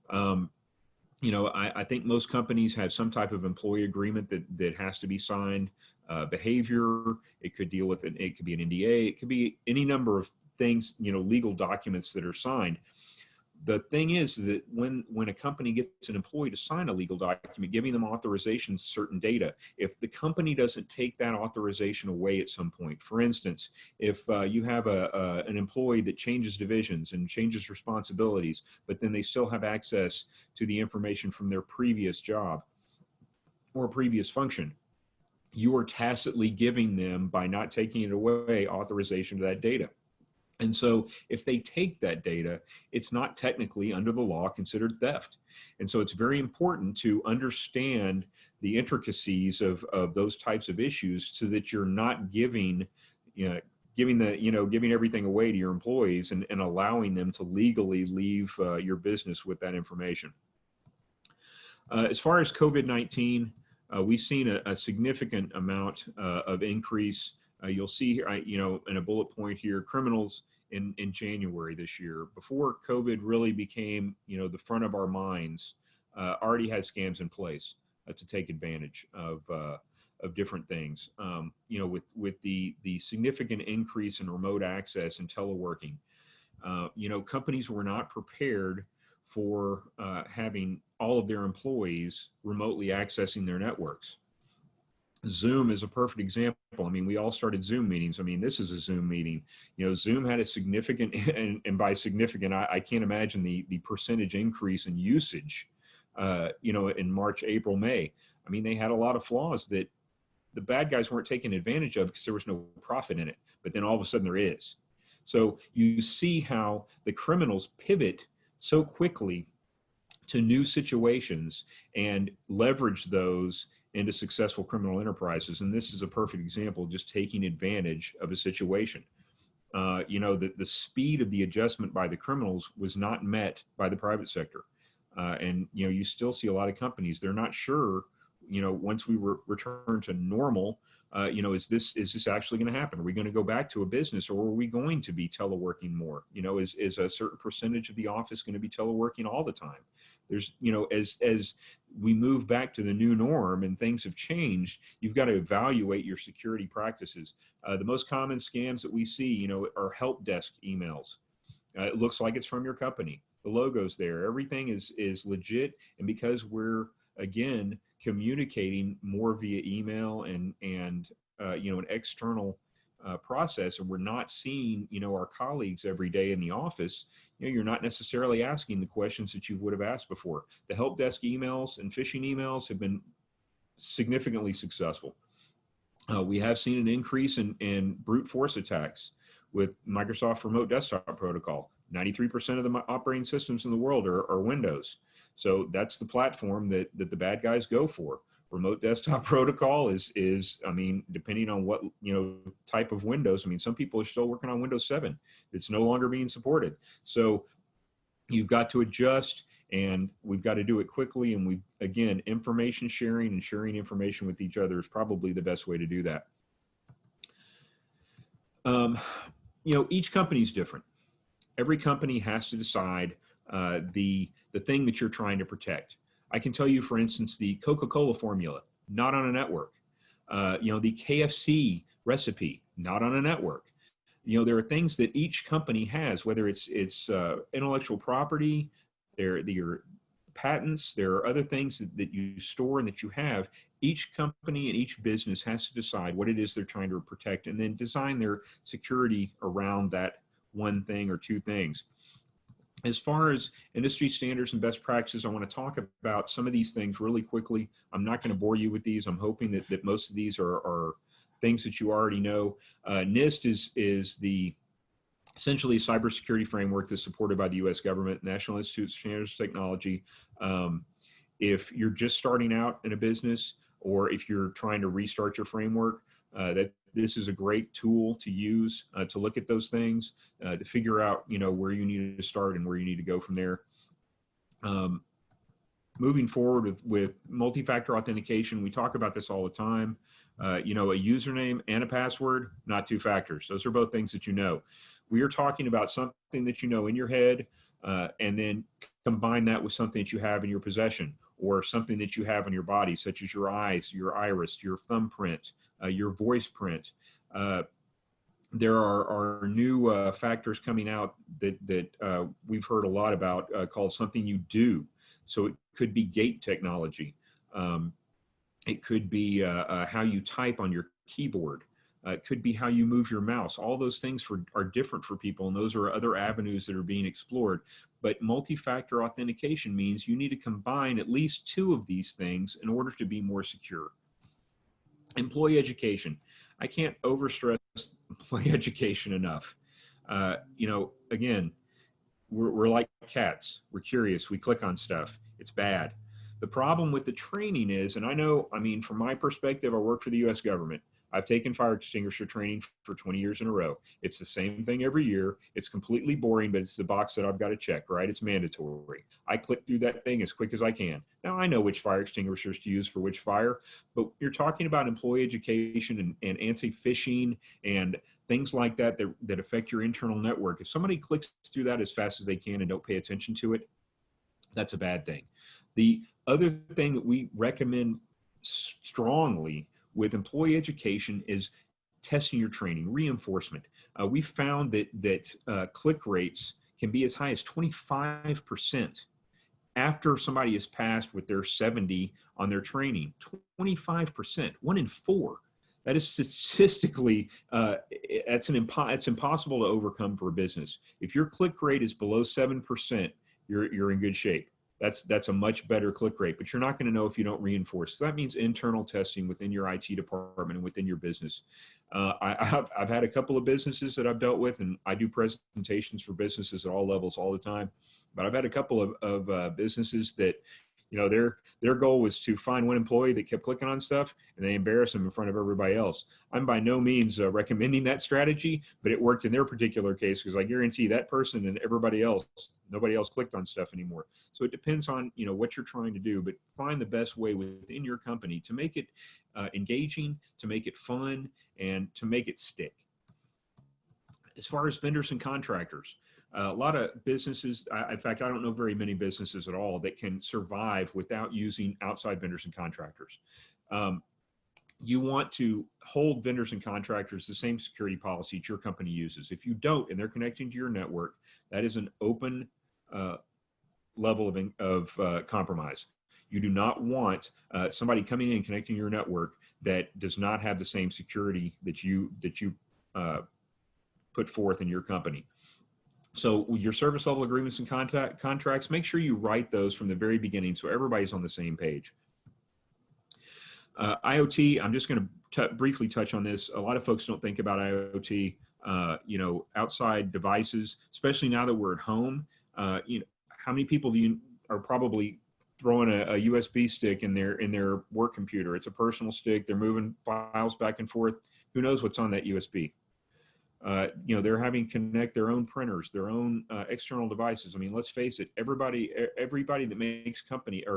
I think most companies have some type of employee agreement that has to be signed. Behavior, it could deal with it could be an NDA, it could be any number of things, legal documents that are signed. The thing is that when a company gets an employee to sign a legal document, giving them authorization to certain data, if the company doesn't take that authorization away at some point, for instance, if you have an employee that changes divisions and changes responsibilities, but then they still have access to the information from their previous job or previous function, you are tacitly giving them, by not taking it away, authorization to that data. And so if they take that data, it's not technically under the law considered theft. And so it's very important to understand the intricacies of those types of issues so that you're not giving everything away to your employees and allowing them to legally leave your business with that information. As far as COVID-19, we've seen a significant amount of increase. You'll see here, in a bullet point here, criminals in January this year, before COVID really became, the front of our minds, already had scams in place to take advantage of different things. With the significant increase in remote access and teleworking, companies were not prepared for having all of their employees remotely accessing their networks. Zoom is a perfect example. I mean, we all started Zoom meetings. I mean, this is a Zoom meeting. Zoom had a significant, and by significant, I can't imagine the percentage increase in usage, in March, April, May. I mean, they had a lot of flaws that the bad guys weren't taking advantage of because there was no profit in it. But then all of a sudden there is. So you see how the criminals pivot so quickly to new situations and leverage those into successful criminal enterprises. And this is a perfect example of just taking advantage of a situation. The speed of the adjustment by the criminals was not met by the private sector. And you still see a lot of companies, they're not sure, once we return to normal, is this actually going to happen? Are we going to go back to a business, or are we going to be teleworking more? Is a certain percentage of the office going to be teleworking all the time? There's, as we move back to the new norm and things have changed, you've got to evaluate your security practices. The most common scams that we see, are help desk emails. It looks like it's from your company. The logo's there. Everything is legit. And because we're, again, communicating more via email and an external process, and we're not seeing, our colleagues every day in the office, you're not necessarily asking the questions that you would have asked before. The help desk emails and phishing emails have been significantly successful. We have seen an increase in brute force attacks with Microsoft Remote Desktop Protocol. 93% of the operating systems in the world are Windows. So that's the platform that the bad guys go for. Remote Desktop Protocol is, I mean, depending on what, type of Windows, I mean, some people are still working on Windows 7. It's no longer being supported. So you've got to adjust, and we've got to do it quickly. And again, information sharing and sharing information with each other is probably the best way to do that. Each company is different. Every company has to decide the thing that you're trying to protect. I can tell you, for instance, the Coca-Cola formula, not on a network. The KFC recipe, not on a network. There are things that each company has, whether it's intellectual property, your patents, there are other things that you store and that you have. Each company and each business has to decide what it is they're trying to protect, and then design their security around that one thing or two things. As far as industry standards and best practices, I want to talk about some of these things really quickly. I'm not going to bore you with these. I'm hoping that most of these are things that you already know. NIST is the essentially a cybersecurity framework that's supported by the U.S. government, National Institute of Standards and Technology. If you're just starting out in a business, or if you're trying to restart your framework, this is a great tool to use to look at those things, to figure out where you need to start and where you need to go from there. Moving forward with multi-factor authentication, we talk about this all the time. A username and a password, not two factors. Those are both things that we are talking about something that in your head, and then combine that with something that you have in your possession, or something that you have on your body, such as your eyes, your iris, your thumbprint, your voice print. There are new factors coming out that we've heard a lot about, called something you do. So it could be gate technology. It could be how you type on your keyboard. It could be how you move your mouse. All those things are different for people, and those are other avenues that are being explored. But multi-factor authentication means you need to combine at least two of these things in order to be more secure. Employee education. I can't overstress employee education enough. Again, we're like cats. We're curious. We click on stuff. It's bad. The problem with the training is, and from my perspective, I work for the U.S. government. I've taken fire extinguisher training for 20 years in a row. It's the same thing every year. It's completely boring, but it's the box that I've got to check, right? It's mandatory. I click through that thing as quick as I can. Now, I know which fire extinguishers to use for which fire, but you're talking about employee education and anti-phishing and things like that affect your internal network. If somebody clicks through that as fast as they can and don't pay attention to it, that's a bad thing. The other thing that we recommend strongly with employee education is testing your training, reinforcement. We found that click rates can be as high as 25% after somebody has passed with their 70 on their training. 25%, 1 in 4. That is statistically, it's impossible to overcome for a business. If your click rate is below 7%, you're in good shape. That's a much better click rate, but you're not going to know if you don't reinforce. So that means internal testing within your IT department and within your business. I've had a couple of businesses that I've dealt with, and I do presentations for businesses at all levels all the time. But I've had a couple of businesses that, their goal was to find one employee that kept clicking on stuff, and they embarrass them in front of everybody else. I'm by no means recommending that strategy, but it worked in their particular case, because I guarantee that person and everybody else, nobody else clicked on stuff anymore. So it depends on what you're trying to do, but find the best way within your company to make it engaging, to make it fun, and to make it stick. As far as vendors and contractors, a lot of businesses, in fact, I don't know very many businesses at all that can survive without using outside vendors and contractors. You want to hold vendors and contractors the same security policy that your company uses. If you don't, and they're connecting to your network, that is an open level of compromise. You do not want somebody coming in and connecting your network that does not have the same security that you put forth in your company. So your service level agreements and contracts, make sure you write those from the very beginning so everybody's on the same page. IoT, I'm just going to briefly touch on this. A lot of folks don't think about IoT, outside devices, especially now that we're at home. How many people are probably throwing a USB stick in their work computer? It's a personal stick. They're moving files back and forth. Who knows what's on that USB? They're having to connect their own printers, their own external devices. I mean, let's face it, everybody that makes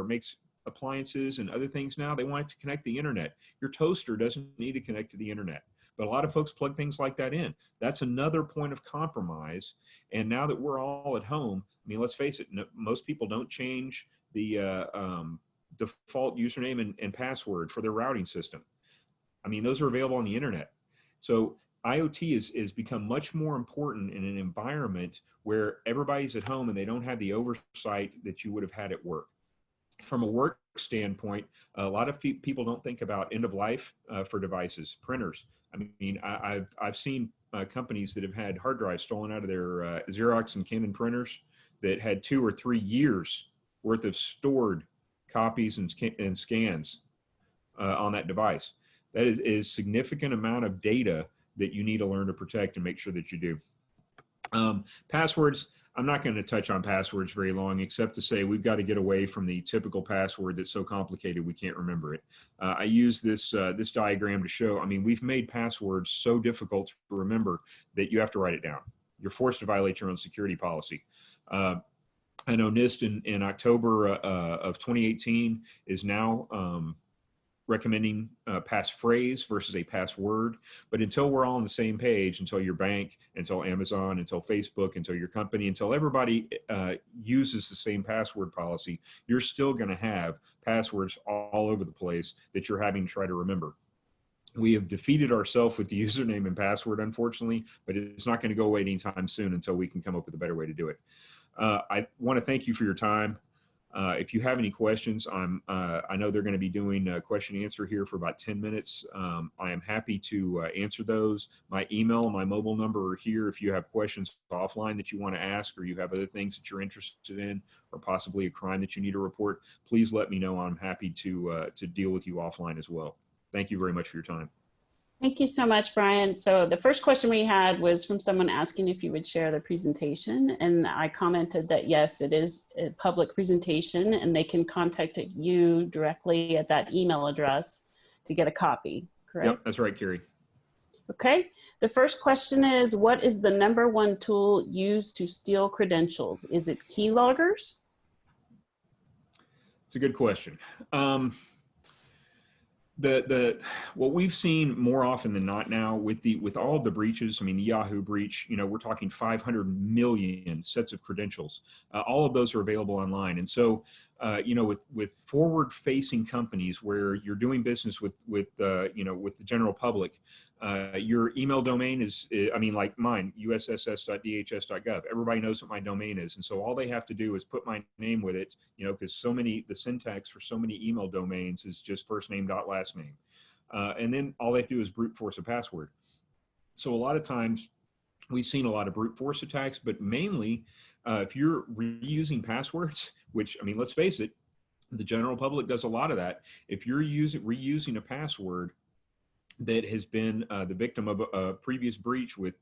makes appliances and other things now, they want it to connect the internet. Your toaster doesn't need to connect to the internet, but a lot of folks plug things like that in. That's another point of compromise. And now that we're all at home, I mean, let's face it, most people don't change the default username and password for their routing system. I mean, those are available on the internet. So IoT is become much more important in an environment where everybody's at home and they don't have the oversight that you would have had at work. From a work standpoint, a lot of people don't think about end of life for devices, printers. I mean, I've seen companies that have had hard drives stolen out of their Xerox and Canon printers that had 2 or 3 years worth of stored copies and scans on that device. That is significant amount of data that you need to learn to protect and make sure that you do. Passwords, I'm not going to touch on passwords very long, except to say we've got to get away from the typical password that's so complicated we can't remember it. I use this diagram to show, I mean, we've made passwords so difficult to remember that you have to write it down. You're forced to violate your own security policy. I know NIST in October of 2018 is now recommending passphrase versus a password. But until we're all on the same page, until your bank, until Amazon, until Facebook, until your company, until everybody uses the same password policy, you're still going to have passwords all over the place that you're having to try to remember. We have defeated ourselves with the username and password, unfortunately, but it's not going to go away anytime soon until we can come up with a better way to do it. I want to thank you for your time. If you have any questions, I know they're going to be doing a question and answer here for about 10 minutes. I am happy to answer those. My email and my mobile number are here. If you have questions offline that you want to ask, or you have other things that you're interested in, or possibly a crime that you need to report, please let me know. I'm happy to deal with you offline as well. Thank you very much for your time. Thank you so much, Brian. So the first question we had was from someone asking if you would share the presentation. And I commented that yes, it is a public presentation and they can contact you directly at that email address to get a copy, correct? Yep, that's right, Carrie. Okay. The first question is, what is the ~1 tool used to steal credentials? Is it keyloggers? It's a good question. What we've seen more often than not now with all of the breaches, I mean, the Yahoo breach, we're talking 500 million sets of credentials. All of those are available online. And so, with forward-facing companies where you're doing business with the general public, your email domain is, like mine, ISSA.dhs.gov. Everybody knows what my domain is. And so all they have to do is put my name with it, because the syntax for so many email domains is just first name dot last name. And then all they have to do is brute force a password. So a lot of times we've seen a lot of brute force attacks, but mainly if you're reusing passwords, which, let's face it, the general public does a lot of that. If you're reusing a password that has been the victim of a previous breach with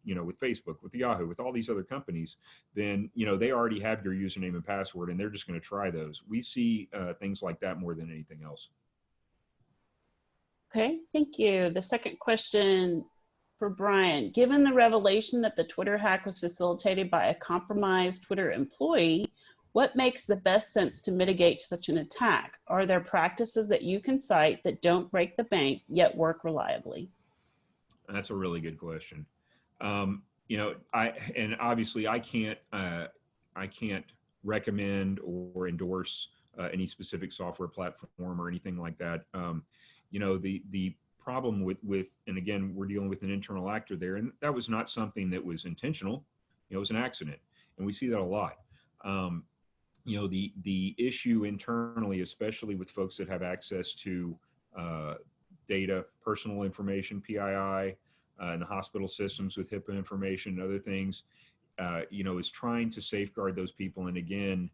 Facebook, with Yahoo, with all these other companies, then, they already have your username and password and they're just going to try those. We see things like that more than anything else. Okay, thank you. The second question for Brian, given the revelation that the Twitter hack was facilitated by a compromised Twitter employee, what makes the best sense to mitigate such an attack? Are there practices that you can cite that don't break the bank yet work reliably? That's a really good question. Obviously I can't recommend or endorse any specific software platform or anything like that. The problem with, and again, we're dealing with an internal actor there, and that was not something that was intentional. It was an accident, and we see that a lot. The issue internally, especially with folks that have access to data, personal information, PII, in the hospital systems with HIPAA information and other things, is trying to safeguard those people. And again,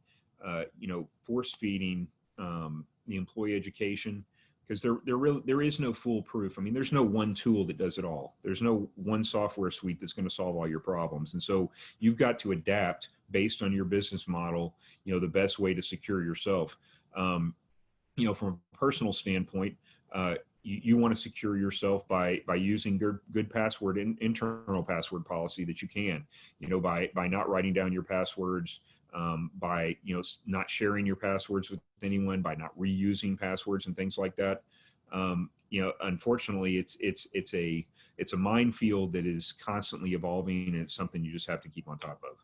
force feeding the employee education, because there is no foolproof. I mean, there's no one tool that does it all. There's no one software suite that's going to solve all your problems. And so you've got to adapt based on your business model, the best way to secure yourself. From a personal standpoint, you want to secure yourself by using good password and internal password policy that you can, by not writing down your passwords, by not sharing your passwords with anyone, by not reusing passwords and things like that. Unfortunately, it's a minefield that is constantly evolving, and it's something you just have to keep on top of.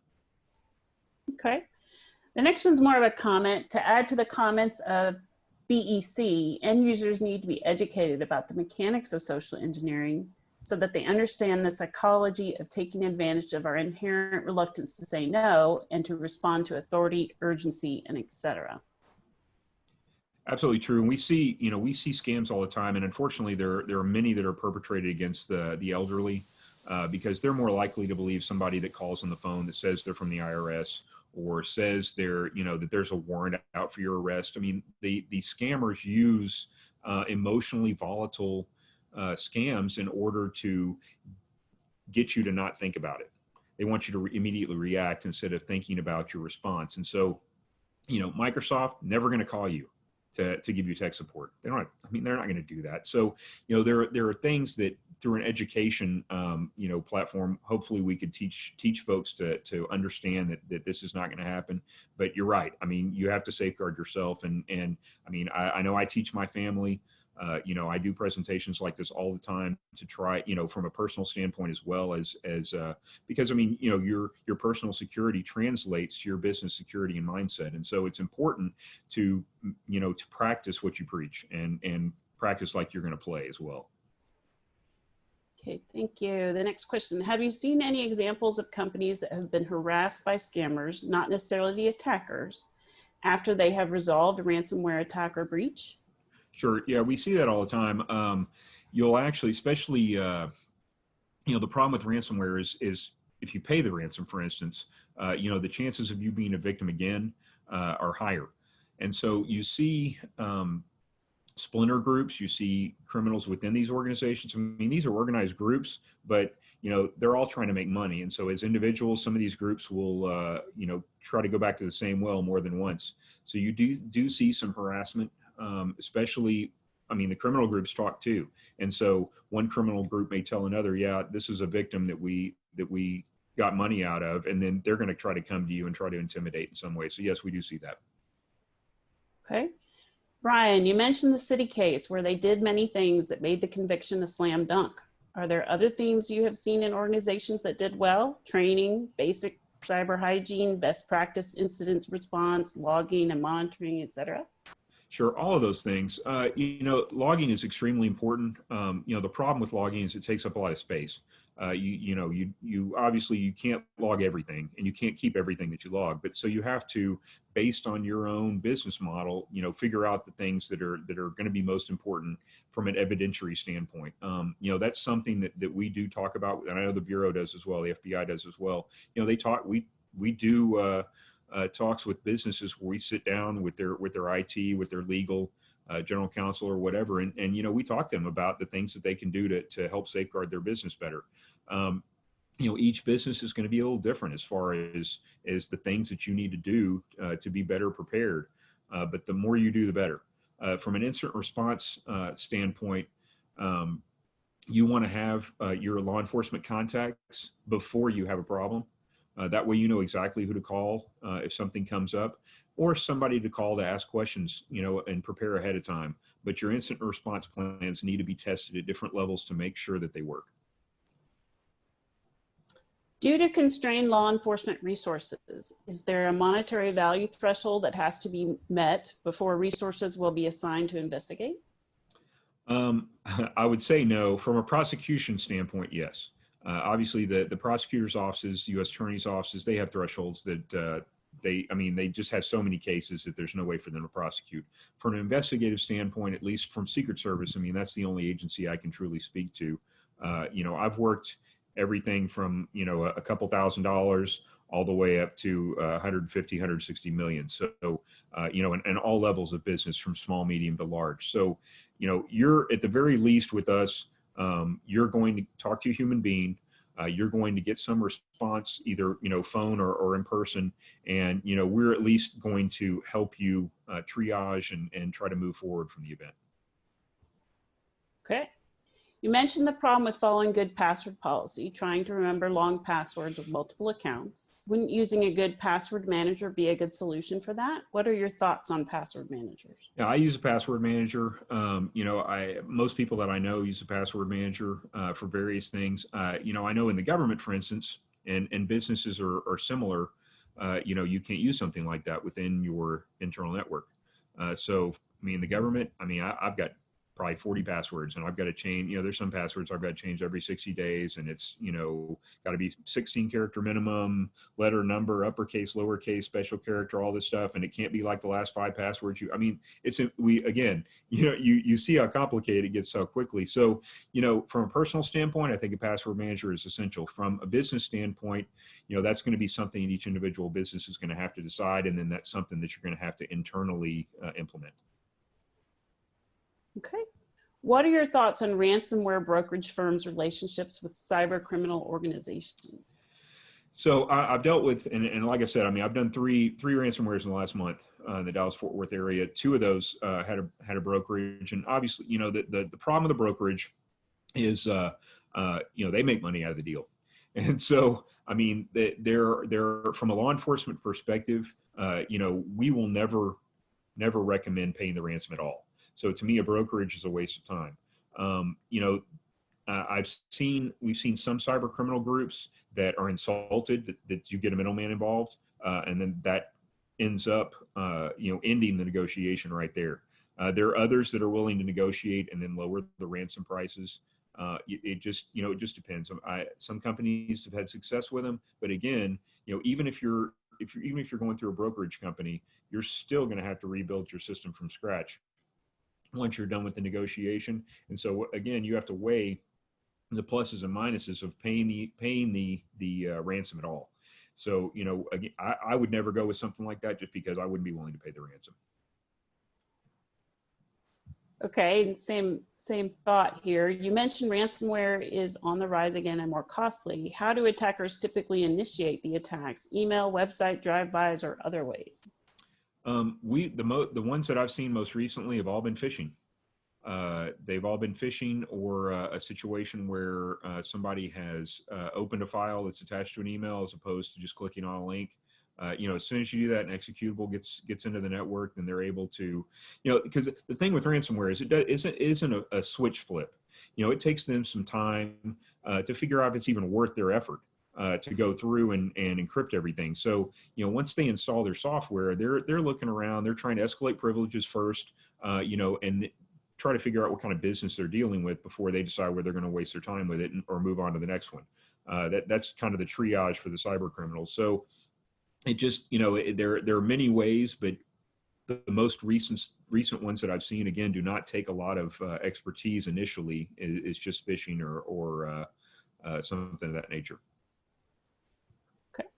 Okay. The next one's more of a comment. To add to the comments of BEC, end users need to be educated about the mechanics of social engineering so that they understand the psychology of taking advantage of our inherent reluctance to say no and to respond to authority, urgency, and etc. Absolutely true. And we see scams all the time. And unfortunately, there are many that are perpetrated against the elderly because they're more likely to believe somebody that calls on the phone that says they're from the IRS or says that there's a warrant out for your arrest. I mean, the scammers use emotionally volatile scams in order to get you to not think about it. They want you to immediately react instead of thinking about your response. And so, Microsoft never going to call you to give you tech support. They're not going to do that. So, there are things that through an education, platform, hopefully we could teach folks to understand that this is not going to happen. But you're right. I mean, you have to safeguard yourself. And I mean, I know I teach my family, I do presentations like this all the time to try, from a personal standpoint as well as because I mean, your personal security translates to your business security and mindset. And so it's important to practice what you preach and practice like you're going to play as well. Okay, thank you. The next question, have you seen any examples of companies that have been harassed by scammers, not necessarily the attackers, after they have resolved a ransomware attack or breach? Sure. Yeah, we see that all the time. You'll actually, especially, the problem with ransomware is if you pay the ransom, for instance, the chances of you being a victim again are higher. And so you see splinter groups, you see criminals within these organizations. I mean, these are organized groups, but, they're all trying to make money. And so as individuals, some of these groups will, try to go back to the same well more than once. So you do see some harassment. Especially, I mean, the criminal groups talk too. And so one criminal group may tell another, yeah, this is a victim that we got money out of. And then they're going to try to come to you and try to intimidate in some way. So yes, we do see that. Okay. Brian, you mentioned the city case where they did many things that made the conviction a slam dunk. Are there other things you have seen in organizations that did well? Training, basic cyber hygiene, best practice incident response, logging and monitoring, etc.? Sure, all of those things. Logging is extremely important. The problem with logging is it takes up a lot of space. You obviously you can't log everything, and you can't keep everything that you log. But so you have to, based on your own business model, figure out the things that are going to be most important from an evidentiary standpoint. That's something that we do talk about, and I know the Bureau does as well. The FBI does as well. We do. Talks with businesses where we sit down with their IT, with their legal, general counsel or whatever, and we talk to them about the things that they can do to help safeguard their business better. Each business is going to be a little different as far as the things that you need to do to be better prepared. But the more you do, the better. From an incident response standpoint, you want to have your law enforcement contacts before you have a problem. That way, you know exactly who to call if something comes up, or somebody to call to ask questions, and prepare ahead of time. But your incident response plans need to be tested at different levels to make sure that they work. Due to constrained law enforcement resources, is there a monetary value threshold that has to be met before resources will be assigned to investigate? I would say no. From a prosecution standpoint, yes. Obviously, the prosecutor's offices, U.S. attorney's offices, they have thresholds that they just have so many cases that there's no way for them to prosecute. From an investigative standpoint, at least from Secret Service, I mean, that's the only agency I can truly speak to. You know, I've worked everything from, you know, a couple $1,000s all the way up to 150, 160 million. So, you know, and all levels of business from small, medium to large. So, you know, you're at the very least with us, you're going to talk to a human being. You're going to get some response, either, you know, phone or in person. And, you know, we're at least going to help you triage and try to move forward from the event. Okay. You mentioned the problem with following good password policy, trying to remember long passwords with multiple accounts. Wouldn't using a good password manager be a good solution for that? What are your thoughts on password managers? Yeah, I use a password manager. You know, most people that I know use a password manager for various things. You know, I know in the government, for instance, and businesses are similar. You know, you can't use something like that within your internal network. So, I mean, the government, I mean, I've got probably 40 passwords, and I've got to change, you know, there's some passwords I've got to change every 60 days, and it's, you know, got to be 16 character minimum, letter, number, uppercase, lowercase, special character, all this stuff. And it can't be like the last 5 passwords. I mean, again, you know, you see how complicated it gets so quickly. So, you know, from a personal standpoint, I think a password manager is essential. From a business standpoint, you know, that's going to be something each individual business is going to have to decide. And then that's something that you're going to have to internally implement. Okay. What are your thoughts on ransomware brokerage firms' relationships with cyber criminal organizations? So I've dealt with, and like I said, I mean, I've done three ransomwares in the last month in the Dallas-Fort Worth area. 2 of those had a brokerage, and obviously, you know, the problem with the brokerage is, you know, they make money out of the deal, and so I mean, they're from a law enforcement perspective, you know, we will never recommend paying the ransom at all. So to me, a brokerage is a waste of time. You know, we've seen some cyber criminal groups that are insulted that you get a middleman involved, and then that ends up, you know, ending the negotiation right there. There are others that are willing to negotiate and then lower the ransom prices. It just, you know, it just depends. Some companies have had success with them, but again, you know, even if you're going through a brokerage company, you're still going to have to rebuild your system from scratch once you're done with the negotiation. And so again, you have to weigh the pluses and minuses of paying the ransom at all. So, you know, again, I would never go with something like that just because I wouldn't be willing to pay the ransom. Okay, and same thought here. You mentioned ransomware is on the rise again and more costly. How do attackers typically initiate the attacks? Email, website, drive-bys, or other ways? The ones that I've seen most recently have all been phishing. They've all been phishing, or a situation where somebody has opened a file that's attached to an email as opposed to just clicking on a link. You know, as soon as you do that, an executable gets into the network, then they're able to, you know, because the thing with ransomware is it isn't a switch flip. You know, it takes them some time to figure out if it's even worth their effort to go through and encrypt everything. So, you know, once they install their software, they're looking around, they're trying to escalate privileges first, you know, and try to figure out what kind of business they're dealing with before they decide whether they're going to waste their time with it or move on to the next one. That's kind of the triage for the cyber criminals. So it just, you know, there are many ways, but the most recent ones that I've seen, again, do not take a lot of expertise initially. It's just phishing or something of that nature. Okay.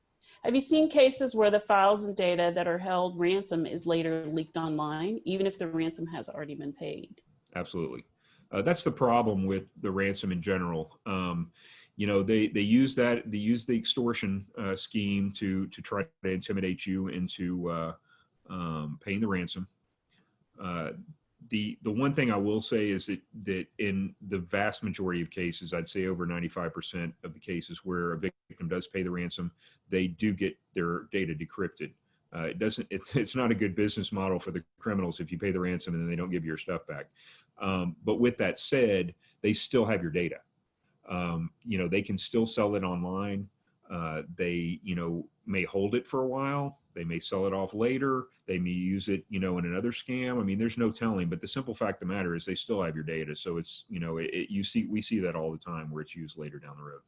Have you seen cases where the files and data that are held ransom is later leaked online, even if the ransom has already been paid? Absolutely. That's the problem with the ransom in general. You know, they use the extortion scheme to try to intimidate you into paying the ransom. The one thing I will say is that in the vast majority of cases, I'd say over 95% of the cases where a victim does pay the ransom, they do get their data decrypted. It's not a good business model for the criminals if you pay the ransom and then they don't give you your stuff back. But with that said, they still have your data. You know, they can still sell it online. They, you know, may hold it for a while. They may sell it off later. They may use it, you know, in another scam. I mean, there's no telling, but the simple fact of the matter is they still have your data. So it's, you know, we see that all the time where it's used later down the road.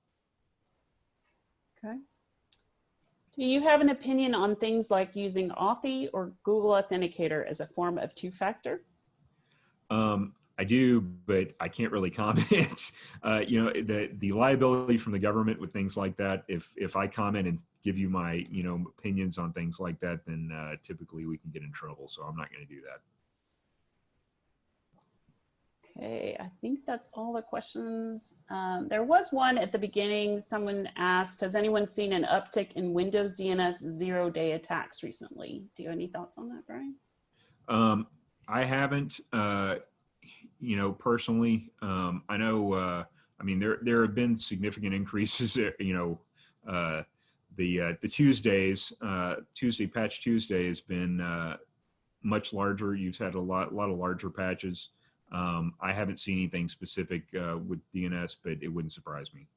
Okay. Do you have an opinion on things like using Authy or Google Authenticator as a form of two-factor? I do, but I can't really comment. The liability from the government with things like that. If I comment and give you my opinions on things like that, then typically we can get in trouble. So I'm not going to do that. Okay, I think that's all the questions. There was one at the beginning. Someone asked, has anyone seen an uptick in Windows DNS zero-day attacks recently? Do you have any thoughts on that, Brian? I haven't, personally. I know, there have been significant increases, the Tuesdays, Patch Tuesday has been much larger. You've had a lot of larger patches. I haven't seen anything specific with DNS, but it wouldn't surprise me.